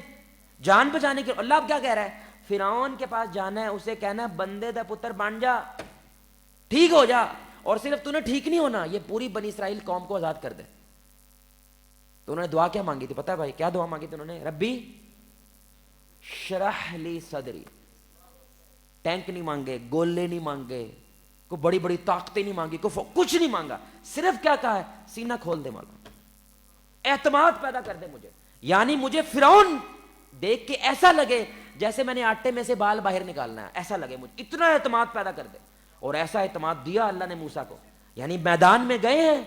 جان بچانے کے. اللہ اب کیا کہہ رہا ہے، فرعون کے پاس جانا ہے، اسے کہنا ہے بندے دا پتر بن جا، ٹھیک ہو جا. اور صرف تو نے ٹھیک نہیں ہونا، یہ پوری بنی اسرائیل قوم کو آزاد کر دے. تو انہوں نے دعا کیا مانگی تھی پتہ ہے بھائی؟ کیا دعا مانگی تھی انہوں نے؟ ربی شرح لی صدری. ٹینک نہیں مانگے، گولے نہیں مانگے، کوئی بڑی بڑی طاقتیں نہیں مانگی، کچھ نہیں مانگا، صرف کیا کہا ہے، سینہ کھول دے مولا، اعتماد پیدا کر دے مجھے. یعنی مجھے فرعون دیکھ کے ایسا لگے جیسے میں نے آٹے میں سے بال باہر نکالنا ہے، ایسا لگے مجھے، اتنا اعتماد پیدا کر دے. اور ایسا اعتماد دیا اللہ نے موسیٰ کو. یعنی میدان میں گئے ہیں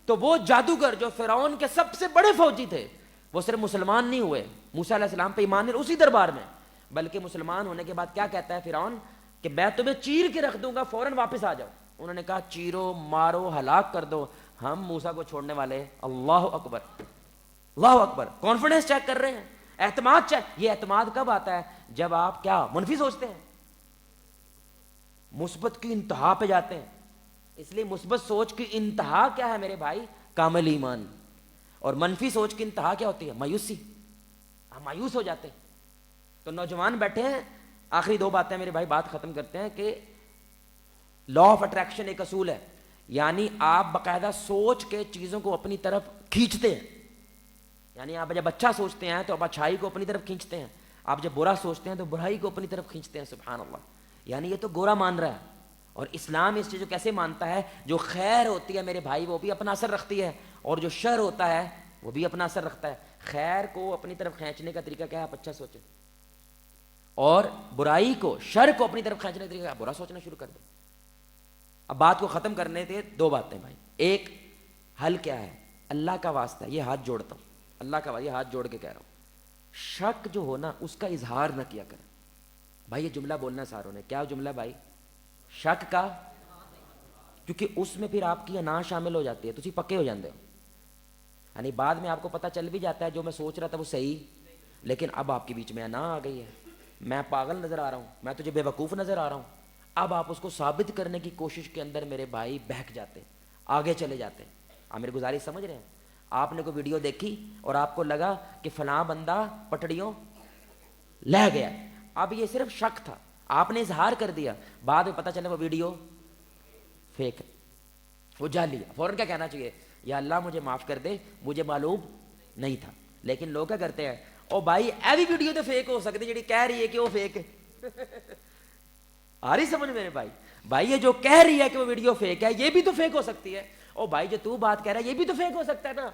تو وہ جادوگر جو فرعون کے سب سے بڑے فوجی تھے، وہ صرف مسلمان نہیں ہوئے موسیٰ علیہ السلام پہ ایمان نہیں اسی دربار میں، بلکہ مسلمان ہونے کے بعد کیا کہتا ہے فرعون کہ میں تمہیں چیر کے رکھ دوں گا، فوراً واپس آ جاؤ. انہوں نے کہا چیرو مارو ہلاک کر دو، ہم موسیٰ کو چھوڑنے والے. اللہ اکبر، اللہ اکبر. کانفیڈنس چیک کر رہے ہیں. اعتماد یہ اعتماد کب آتا ہے؟ جب آپ کیا منفی سوچتے ہیں، مثبت کی انتہا پہ جاتے ہیں. اس لیے مثبت سوچ کی انتہا کیا ہے میرے بھائی؟ کامل ایمان. اور منفی سوچ کی انتہا کیا ہوتی ہے؟ مایوسی. ہم مایوس ہو جاتے ہیں. تو نوجوان بیٹھے ہیں، آخری 2 باتیں میرے بھائی بات ختم کرتے ہیں کہ لا آف اٹریکشن ایک اصول ہے، یعنی آپ باقاعدہ سوچ کے چیزوں کو اپنی طرف کھینچتے ہیں. یعنی آپ جب اچھا سوچتے ہیں تو آپ اچھائی کو اپنی طرف کھینچتے ہیں، آپ جب برا سوچتے ہیں تو برائی کو اپنی طرف کھینچتے ہیں. سبحان اللہ. یعنی یہ تو گورا مان رہا ہے، اور اسلام اس چیز کو کیسے مانتا ہے؟ جو خیر ہوتی ہے میرے بھائی وہ بھی اپنا اثر رکھتی ہے، اور جو شر ہوتا ہے وہ بھی اپنا اثر رکھتا ہے. خیر کو اپنی طرف کھینچنے کا طریقہ کیا ہے؟ آپ اچھا سوچیں. اور برائی کو، شر کو اپنی طرف کھینچنے کا طریقہ آپ برا سوچنا شروع کر دیں. اب بات کو ختم کرنے تھے 2 باتیں بھائی. ایک، حل کیا ہے؟ اللہ کا واسطہ یہ ہاتھ جوڑتا ہوں، اللہ کا واسطہ یہ ہاتھ جوڑ کے کہہ رہا ہوں، شک جو ہو نا اس کا اظہار نہ کیا کریں. بھائی یہ جملہ بولنا ساروں نے. کیا جملہ بھائی؟ شک کا. کیونکہ اس میں پھر آپ کی انا شامل ہو جاتی ہے، تو پکے ہو جاندے ہو. یعنی بعد میں آپ کو پتہ چل بھی جاتا ہے جو میں سوچ رہا تھا وہ صحیح، لیکن اب آپ کے بیچ میں انا آ گئی ہے، میں پاگل نظر آ رہا ہوں، میں تجھے بے وقوف نظر آ رہا ہوں. اب آپ اس کو ثابت کرنے کی کوشش کے اندر میرے بھائی بہک جاتے ہیں، آگے چلے جاتے ہیں. آپ میری گزارش سمجھ رہے ہیں؟ آپ نے کوئی ویڈیو دیکھی اور آپ کو لگا کہ فلاں بندہ پٹڑیوں لے گیا، اب یہ صرف شک تھا، آپ نے اظہار کر دیا، بعد میں پتہ چلا وہ ویڈیو فیک ہے، وہ جعلی ہے. فوراً کیا کہنا چاہیے؟ یا اللہ مجھے معاف کر دے، مجھے معلوم نہیں تھا. لیکن لوگ کیا کرتے ہیں؟ او بھائی ایوی ویڈیو تو فیک ہو سکتی جڑی کہہ رہی ہے کہ وہ فیک ہے. آ رہی سمجھ میرے بھائی؟ بھائی یہ جو کہہ رہی ہے کہ وہ ویڈیو فیک ہے یہ بھی تو فیک ہو سکتی ہے. او بھائی جو تو بات کہہ رہا ہے یہ بھی تو فیک ہو سکتا ہے نا.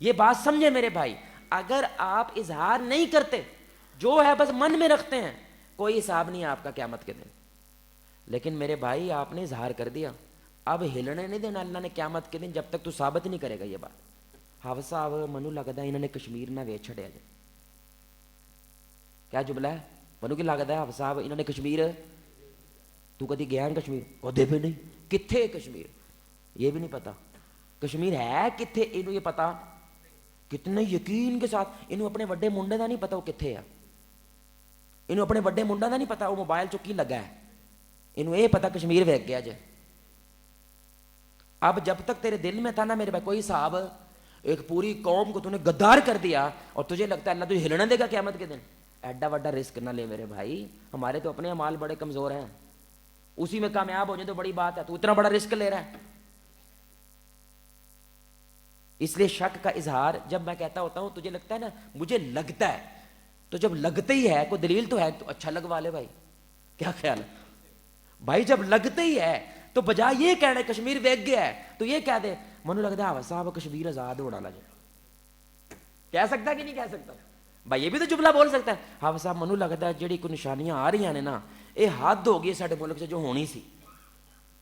یہ بات سمجھے میرے بھائی. اگر آپ اظہار نہیں کرتے، جو ہے بس من میں رکھتے ہیں، کوئی حساب نہیں آپ کا قیامت کے دن. لیکن میرے بھائی آپ نے اظہار کر دیا، اب ہلنے نہیں دینا اللہ نے قیامت کے دن جب تک تو ثابت نہیں کرے گا یہ بات. حافظ صاحب منو لگتا ہے انہوں نے کشمیر نہ ویچ چھڑیا جائے. کیا جملہ ہے؟ منو کی لگتا ہے حافظ صاحب انہوں نے کشمیر، تو کدی گیا کشمیر؟ کدے بھی نہیں. کتھے کشمیر؟ یہ بھی نہیں پتا. کشمیر ہے کتھے انہوں یہ پتا. کتنے یقین کے ساتھ انہوں اپنے وڈے منڈے دا نہیں پتا وہ کتھے ہے، انہوں اپنے وڈے منڈا دا نہیں پتا وہ موبائل چکی لگا ہے، انہوں یہ پتا کشمیر ویک گیا جائے. اب جب تک تیرے دل میں تھا نا میرے بھائی کوئی صاحب، ایک پوری قوم کو تو نے غدار کر دیا اور تجھے لگتا ہے اللہ تجھے ہلنے دے گا قیامت کے دن. ایڈا وڈا رسک نہ لے میرے بھائی. ہمارے تو اپنے اعمال بڑے کمزور ہیں، اسی میں کامیاب ہو جائے تو بڑی بات ہے، تو اتنا بڑا رسک لے رہا ہے. اس لیے شک کا اظہار جب میں کہتا ہوتا ہوں تجھے لگتا ہے نا مجھے لگتا ہے، تو جب لگتے ہی ہے کوئی دلیل تو ہے تو اچھا لگوا لے بھائی. کیا خیال ہے بھائی؟ جب لگتے ہی ہے تو بجائے یہ کہنا کشمیر ویک گیا ہے تو یہ کہہ دے منو لگتا ہے حافظ صاحب کشمیر آزاد ہونا لگے. کہہ سکتا کہ نہیں کہہ سکتا بھائی؟ یہ بھی تو جملہ بول سکتا ہے. حافظ صاحب منو لگتا ہے جڑی کوئی نشانیاں آ رہی ہیں نا یہ حد ہو گئی سارے ملک سے جو ہونی سی،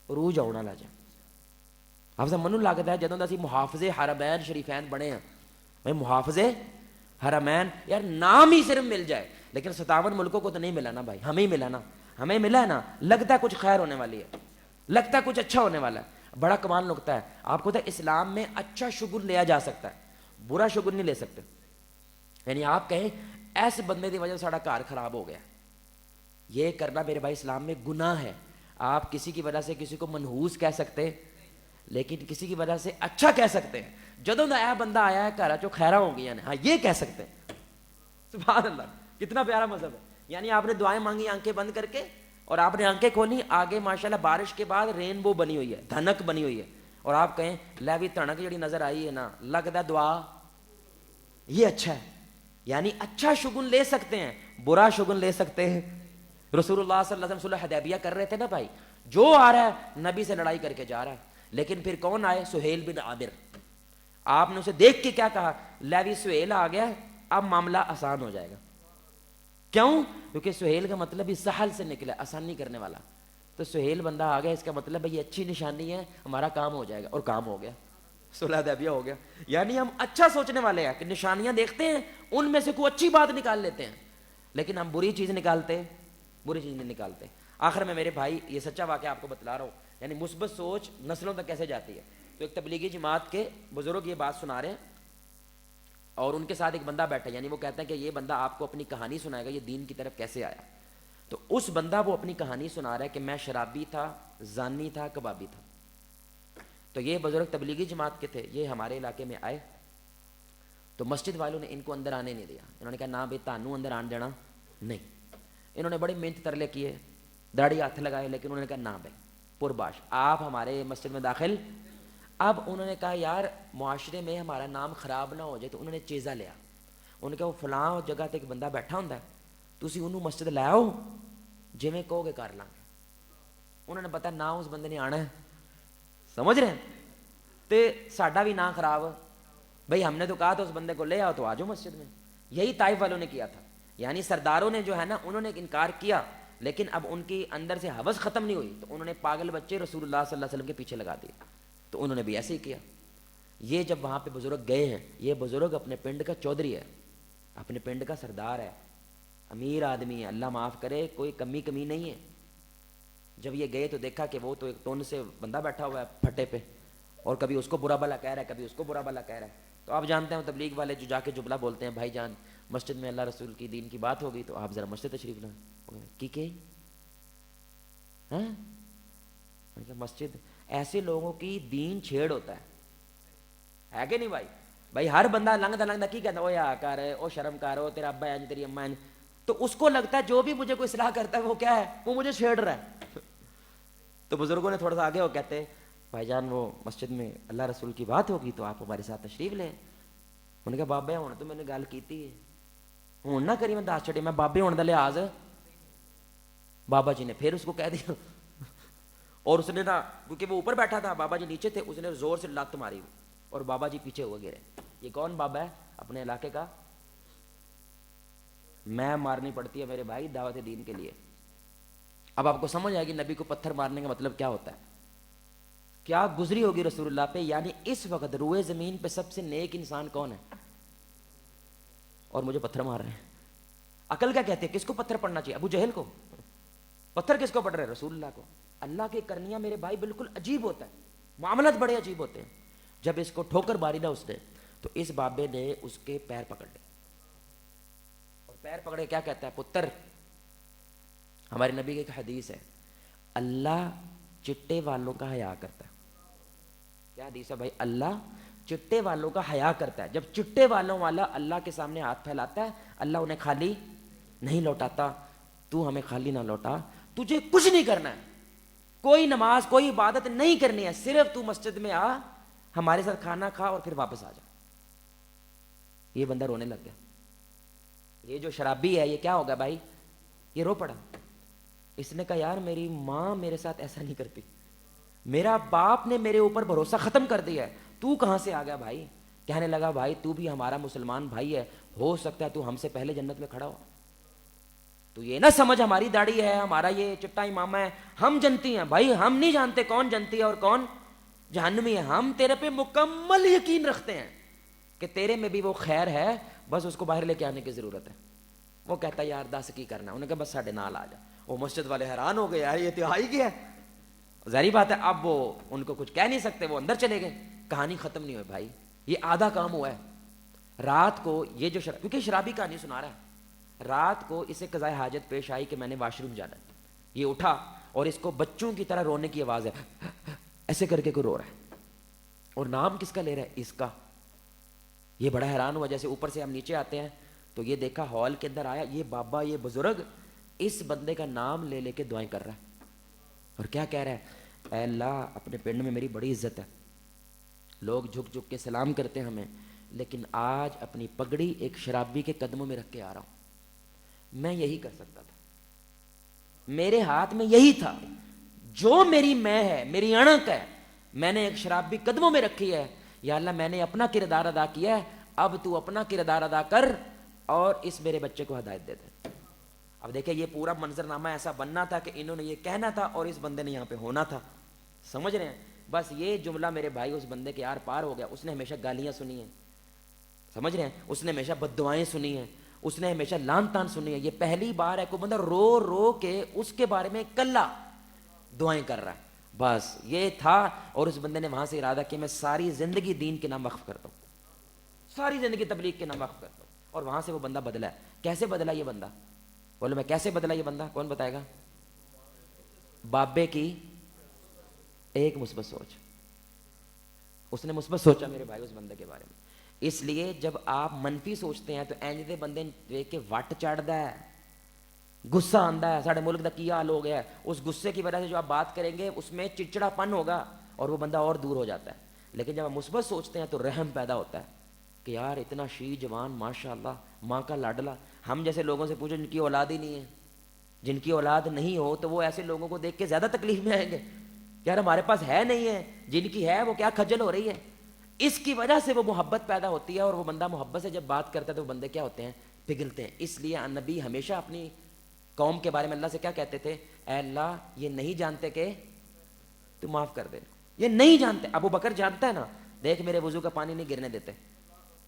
عروج آنا لگ جائے. حافظ صاحب منو لگتا ہے جدوں اسی محافظ حرمین شریفین بنے ہیں، بھائی محافظ حرمین یار نام ہی صرف مل جائے، لیکن 57 ملکوں کو تو نہیں ملا نا بھائی، ہمیں ہی ملا نا. ہمیں ملا ہے نا، لگتا ہے کچھ خیر ہونے والی ہے، لگتا ہے کچھ اچھا ہونے والا ہے. بڑا کمال نکتہ ہے. آپ کو پتہ ہے اسلام میں اچھا شگن لیا جا سکتا ہے، برا شگن نہیں لے سکتے. یعنی آپ کہیں ایسے بندے کی وجہ سے ساڑا گھر خراب ہو گیا، یہ کرنا میرے بھائی اسلام میں گناہ ہے. آپ کسی کی وجہ سے کسی کو منحوس کہہ سکتے لیکن کسی کی وجہ سے اچھا کہہ سکتے ہیں. جدوں دا اے بندہ آیا ہے گھر چو خیرہ ہو گیا ہاں یہ کہہ سکتے ہیں. سبحان اللہ کتنا پیارا مذہب ہے. یعنی آپ نے دعائیں مانگی آنکھیں بند کر کے اور آپ نے آنکھیں کھولی، آگے ماشاءاللہ بارش کے بعد رینبو بنی ہوئی ہے، دھنک بنی ہوئی ہے، اور آپ کہیں لے بھی تھنک جڑی نظر آئی ہے نا لگتا دعا یہ اچھا ہے. یعنی اچھا شگن لے سکتے ہیں، برا شگن لے سکتے ہیں. رسول اللہ صلی اللہ علیہ وسلم صلح حدیبیہ کر رہے تھے نا بھائی، جو آ رہا ہے نبی سے لڑائی کر کے جا رہا ہے. لیکن پھر کون آئے؟ سہیل بن عامر. آپ نے اسے دیکھ کے کیا کہا؟ لیوی سہیل آ گیا، اب معاملہ آسان ہو جائے گا. کیوں؟ کیونکہ سہیل کا مطلب ہی سہل سے نکلا، آسانی کرنے والا. تو سہیل بندہ آ گیا، اس کا مطلب ہے یہ اچھی نشانی ہے، ہمارا کام ہو جائے گا. اور کام ہو گیا، صلح حدیبیہ ہو گیا. یعنی ہم اچھا سوچنے والے ہیں کہ نشانیاں دیکھتے ہیں ان میں سے کوئی اچھی بات نکال لیتے ہیں، لیکن ہم بری چیز نکالتے، بری چیز نہیں نکالتے. آخر میں میرے بھائی یہ سچا واقعہ آپ کو بتلا رہا ہوں. یعنی مثبت سوچ نسلوں تک کیسے جاتی ہے. تو ایک تبلیغی جماعت کے بزرگ یہ بات سنا رہے ہیں اور ان کے ساتھ ایک بندہ بیٹھا, یعنی وہ کہتا ہے کہ یہ بندہ آپ کو اپنی کہانی سنائے گا یہ دین کی طرف کیسے آیا. تو اس بندہ وہ اپنی کہانی سنا رہا ہے کہ میں شرابی تھا, زانی تھا, کبابی تھا. تو یہ بزرگ تبلیغی جماعت کے تھے, یہ ہمارے علاقے میں آئے تو مسجد والوں نے ان کو اندر آنے نہیں دیا. انہوں نے کہا نہ بھائی تانوں اندر آن دینا نہیں. انہوں نے بڑے محنت ترلے کیے, داڑھی ہاتھ لگائے, لیکن انہوں نے کہا نہ بھائی پرباش آپ ہمارے مسجد میں داخل. اب انہوں نے کہا یار معاشرے میں ہمارا نام خراب نہ ہو جائے, تو انہوں نے چیزہ لیا. انہوں نے کہا وہ فلاں جگہ تے ایک بندہ بیٹھا ہوں تسی انہوں مسجد لے آؤ جویں کہو گے کر لیں گے. انہوں نے پتا نہ اس بندے نے آنا ہے, سمجھ رہے ہیں, تے ساڈا بھی نہ خراب بھائی, ہم نے تو کہا تھا اس بندے کو لے آؤ تو آ جاؤ مسجد میں. یہی طائف والوں نے کیا تھا, یعنی سرداروں نے جو ہے نا انہوں نے انکار کیا, لیکن اب ان کی اندر سے ہوس ختم نہیں ہوئی, تو انہوں نے پاگل بچے رسول اللہ صلی اللہ علیہ وسلم کے پیچھے لگا دیے. تو انہوں نے بھی ایسے ہی کیا. یہ جب وہاں پہ بزرگ گئے ہیں, یہ بزرگ اپنے پنڈ کا چودھری ہے, اپنے پنڈ کا سردار ہے, امیر آدمی ہے, اللہ معاف کرے کوئی کمی نہیں ہے. جب یہ گئے تو دیکھا کہ وہ تو ایک ٹون سے بندہ بیٹھا ہوا ہے پھٹے پہ, اور کبھی اس کو برا بھلا کہہ رہا ہے, کبھی اس کو برا بھلا کہہ رہا ہے. تو آپ جانتے ہیں تبلیغ والے جو جا کے جملہ بولتے ہیں, بھائی جان مسجد میں اللہ رسول کی دین کی بات ہوگی تو آپ ذرا مسجد تشریف لائیں. کی مسجد ایسے لوگوں کی دین چھیڑ ہوتا ہے کہ نہیں بھائی. بھائی ہر بندہ لنگتا کی کہتا ہے, او یا کر, او شرم کر, او تیرا ابا ہے تیری اماں ہے, تو اس کو لگتا ہے جو بھی مجھے کوئی اصلاح کرتا ہے وہ کیا ہے, وہ مجھے چھیڑ رہا ہے. تو بزرگوں نے تھوڑا سا آگے وہ کہتے ہیں بھائی جان وہ مسجد میں اللہ رسول کی بات ہوگی تو آپ ہمارے ساتھ تشریف لیں. انہوں نے کہا بابے ہوں تو میں نے گل کیتی ہے, ہوں نہ کری, میں دس چھڑے, میں بابے ہونے کا لحاظ. بابا جی نے پھر اس کو کہہ دیا, اور اس نے نا کیونکہ وہ اوپر بیٹھا تھا, بابا جی نیچے تھے, اس نے زور سے لت ماری اور بابا جی پیچھے ہو گرے. یہ کون بابا ہے اپنے علاقے کا, میں مارنی پڑتی ہے میرے بھائی دعوت دین کے لیے. اب آپ کو سمجھ آئے گی نبی کو پتھر مارنے کا مطلب کیا ہوتا ہے, کیا گزری ہوگی رسول اللہ پہ. یعنی اس وقت روئے زمین پہ سب سے نیک انسان کون ہے, اور مجھے پتھر مار رہے ہیں. عقل کیا کہتے ہیں, کس کو پتھر پڑنا چاہیے, ابو جہل کو. پتھر کس کو پڑ رہے ہیں, رسول اللہ کو. اللہ کے کرنیاں میرے بھائی بالکل عجیب ہوتا ہے, معاملات بڑے عجیب ہوتے ہیں. جب اس کو ٹھوکر ماری نا اس نے, تو اس بابے نے اس کے پیر پکڑ لے, اور پیر پکڑے کیا کہتا ہے, پتر. ہمارے نبی کی ایک حدیث ہے, اللہ چٹے والوں کا حیا کرتا ہے. کیا حدیث ہے بھائی, اللہ چٹے والوں کا حیا کرتا ہے. جب چٹے والوں والا اللہ کے سامنے ہاتھ پھیلاتا ہے, اللہ انہیں خالی نہیں لوٹاتا. تو ہمیں خالی نہ لوٹا, تجھے کچھ نہیں کرنا ہے, کوئی نماز کوئی عبادت نہیں کرنی ہے, صرف تو مسجد میں آ, ہمارے ساتھ کھانا کھا اور پھر واپس آ جا. یہ بندہ رونے لگ گیا. یہ جو شرابی ہے یہ کیا ہوگا بھائی, یہ رو پڑا. اس نے کہا یار میری ماں میرے ساتھ ایسا نہیں کرتی, میرا باپ نے میرے اوپر بھروسہ ختم کر دیا ہے, تو کہاں سے آ گیا بھائی. کہنے لگا بھائی تو بھی ہمارا مسلمان بھائی ہے, ہو سکتا ہے تو ہم سے پہلے جنت میں کھڑا ہو. تو یہ نہ سمجھ ہماری داڑھی ہے, ہمارا یہ چٹا امامہ ہے, ہم جنتی ہیں بھائی, ہم نہیں جانتے کون جنتی ہے اور کون جہنمی ہے. ہم تیرے پہ مکمل یقین رکھتے ہیں کہ تیرے میں بھی وہ خیر ہے, بس اس کو باہر لے کے آنے کی ضرورت ہے. وہ کہتا ہے یار دس کی کرنا. انہوں نے کہا بس ساڈے نال آ جا. وہ مسجد والے حیران ہو گئے, یار یہ تو آئی گیا. ظاہری بات ہے اب وہ ان کو کچھ کہہ نہیں سکتے, وہ اندر چلے گئے. کہانی ختم نہیں ہوئی بھائی, یہ آدھا کام ہوا ہے. رات کو یہ جو کیونکہ شرابی کہانی سنا رہا ہے, رات کو اسے قضائے حاجت پیش آئی کہ میں نے واش روم جانا. یہ اٹھا اور اس کو بچوں کی طرح رونے کی آواز ہے, ایسے کر کے کوئی رو رہا ہے, اور نام کس کا لے رہا ہے, اس کا. یہ بڑا حیران ہوا. جیسے اوپر سے ہم نیچے آتے ہیں تو یہ دیکھا ہال کے اندر آیا, یہ بابا یہ بزرگ اس بندے کا نام لے لے کے دعائیں کر رہا ہے, اور کیا کہہ رہا ہے, اے اللہ اپنے پنڈ میں میری بڑی عزت ہے, لوگ جھک جھک کے سلام کرتے ہیں ہمیں, لیکن آج اپنی پگڑی ایک شرابی کے قدموں میں رکھ کے آ رہا ہوں. میں یہی کر سکتا تھا, میرے ہاتھ میں یہی تھا, جو میری میں ہے, میری اڑک ہے, میں نے ایک شرابی قدموں میں رکھی ہے. یا اللہ میں نے اپنا کردار ادا کیا ہے, اب تو اپنا کردار ادا کر اور اس میرے بچے کو ہدایت دے دے. اب دیکھیں یہ پورا منظرنامہ ایسا بننا تھا کہ انہوں نے یہ کہنا تھا اور اس بندے نے یہاں پہ ہونا تھا. سمجھ رہے ہیں, بس یہ جملہ میرے بھائی اس بندے کے یار پار ہو گیا. اس نے ہمیشہ گالیاں سنی ہیں, سمجھ رہے ہیں, اس نے ہمیشہ بد دعائیں سنی ہیں, اس نے ہمیشہ لان تان سنی ہے. یہ پہلی بار ہے کوئی بندہ رو رو کے اس کے بارے میں کلا دعائیں کر رہا ہے. بس یہ تھا, اور اس بندے نے وہاں سے ارادہ کیا میں ساری زندگی دین کے نام وقف کرتا ہوں, ساری زندگی تبلیغ کے نام وقف کرتا ہوں. اور وہاں سے وہ بندہ بدلا ہے. کیسے بدلا یہ بندہ؟ بولو میں کیسے بدلا یہ بندہ؟ کون بتائے گا؟ بابے کی ایک مثبت سوچ. اس نے مثبت سوچا میرے بھائی اس بندے کے بارے میں. اس لیے جب آپ منفی سوچتے ہیں تو اینج دے بندے دیکھ کے وٹ چڑھتا ہے, غصہ آتا ہے. ساڑھے ملک دا کیا حال ہو گیا ہے, اس غصے کی وجہ سے جو آپ بات کریں گے اس میں چڑچڑا پن ہوگا اور وہ بندہ اور دور ہو جاتا ہے. لیکن جب آپ مثبت سوچتے ہیں تو رحم پیدا ہوتا ہے کہ یار اتنا شی جوان ماشاء اللہ, ماں کا لاڈلا. ہم جیسے لوگوں سے پوچھو جن کی اولاد ہی نہیں ہے, جن کی اولاد نہیں ہو تو وہ ایسے لوگوں کو دیکھ کے زیادہ تکلیف میں آئیں گے. یار ہمارے پاس ہے نہیں ہے, جن کی ہے وہ کیا کھجل ہو رہی ہے. اس کی وجہ سے وہ محبت پیدا ہوتی ہے, اور وہ بندہ محبت سے جب بات کرتا ہے تو وہ بندے کیا ہوتے ہیں, پگھلتے ہیں. اس لیے نبی ہمیشہ اپنی قوم کے بارے میں اللہ سے کیا کہتے تھے, اے اللہ یہ نہیں جانتے کہ تو معاف کر دے. یہ نہیں جانتے. ابو بکر جانتا ہے نا, دیکھ میرے وضو کا پانی نہیں گرنے دیتے.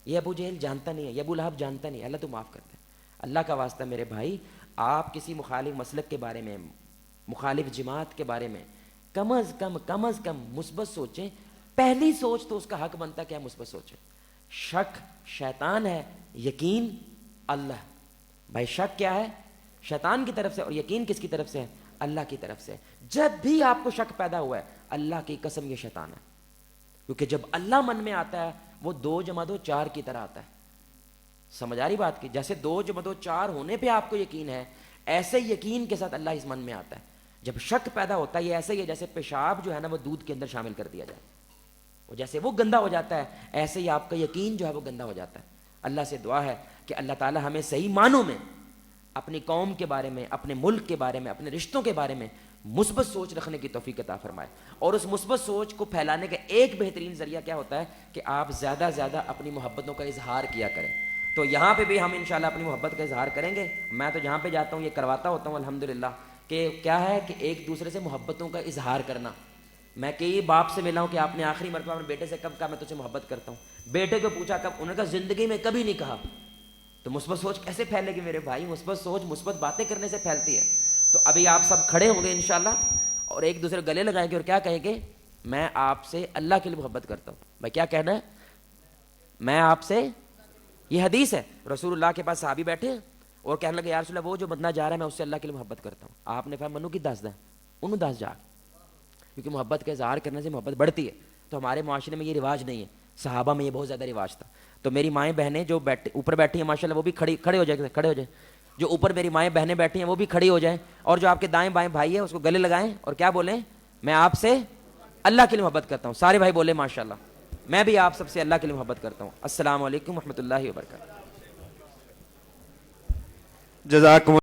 یہ ابو جہل جانتا نہیں ہے, یہ ابو لہب جانتا نہیں, اللہ تو معاف کر دے. اللہ کا واسطہ میرے بھائی, آپ کسی مخالف مسلک کے بارے میں, مخالف جماعت کے بارے میں کم از کم مثبت سوچیں. پہلی سوچ تو اس کا حق بنتا ہے کہ مثبت سوچیں. شک شیطان ہے, یقین اللہ. بھائی شک کیا ہے؟ شیطان کی طرف سے, اور یقین کس کی طرف سے ہے؟ اللہ کی طرف سے. جب بھی آپ کو شک پیدا ہوا ہے, اللہ کی قسم یہ شیطان ہے. کیونکہ جب اللہ من میں آتا ہے وہ 2 + 2 4 کی طرح آتا ہے. سمجھ آ رہی بات کی؟ جیسے 2 + 2 4 ہونے پہ آپ کو یقین ہے, ایسے یقین کے ساتھ اللہ اس من میں آتا ہے. جب شک پیدا ہوتا ہے یہ ایسے ہی ہے جیسے پیشاب جو ہے نا وہ دودھ کے اندر شامل کر دیا جائے, وہ جیسے وہ گندا ہو جاتا ہے ایسے ہی آپ کا یقین جو ہے وہ گندا ہو جاتا ہے. اللہ سے دعا ہے کہ اللہ تعالی ہمیں صحیح معنوں میں اپنی قوم کے بارے میں, اپنے ملک کے بارے میں, اپنے رشتوں کے بارے میں مثبت سوچ رکھنے کی توفیق عطا فرمائے. اور اس مثبت سوچ کو پھیلانے کا ایک بہترین ذریعہ کیا ہوتا ہے کہ آپ زیادہ زیادہ اپنی محبتوں کا اظہار کیا کریں. تو یہاں پہ بھی ہم انشاءاللہ اپنی محبت کا اظہار کریں گے. میں تو جہاں پہ جاتا ہوں یہ کرواتا ہوتا ہوں الحمدللہ, کہ کیا ہے کہ ایک دوسرے سے محبتوں کا اظہار کرنا. میں کئی باپ سے ملا ہوں کہ آپ نے آخری مرتبہ اپنے بیٹے سے کب کہا میں تجھ سے محبت کرتا ہوں؟ بیٹے کو پوچھا کب, انہوں نے کہا زندگی میں کبھی نہیں کہا. تو مثبت سوچ کیسے پھیلے گی میرے بھائی؟ مثبت سوچ مثبت باتیں کرنے سے پھیلتی ہے. تو ابھی آپ سب کھڑے ہوں گے انشاءاللہ اور ایک دوسرے گلے لگائیں گے اور کیا کہیں گے, میں آپ سے اللہ کے لیے محبت کرتا ہوں. بھائی کیا کہنا ہے؟ میں آپ سے, یہ حدیث ہے, رسول اللہ کے پاس صحابی بیٹھے ہیں اور کہنے لگے یا رسول اللہ وہ جو بندہ جا رہا ہے میں اس سے اللہ کے لیے محبت کرتا ہوں. آپ نے فرمایا منو کی دس دیں, انہوں دس جا, کیونکہ محبت کا اظہار کرنے سے محبت بڑھتی ہے. تو ہمارے معاشرے میں یہ رواج نہیں ہے, صحابہ میں یہ بہت زیادہ رواج تھا. تو میری مائیں بہنیں جو اوپر بیٹھی ہیں ماشاءاللہ وہ بھی کھڑے ہو جائیں. جو اوپر میری مائیں بہنیں بیٹھی ہیں وہ بھی کھڑی ہو جائیں, اور جو آپ کے دائیں بائیں بھائی ہیں اس کو گلے لگائیں اور کیا بولیں, میں آپ سے اللہ کے لیے محبت کرتا ہوں. سارے بھائی بولے ماشاءاللہ, میں بھی آپ سب سے اللہ کے لیے محبت کرتا ہوں. السلام علیکم ورحمۃ اللہ وبرکاتہ. جزاکم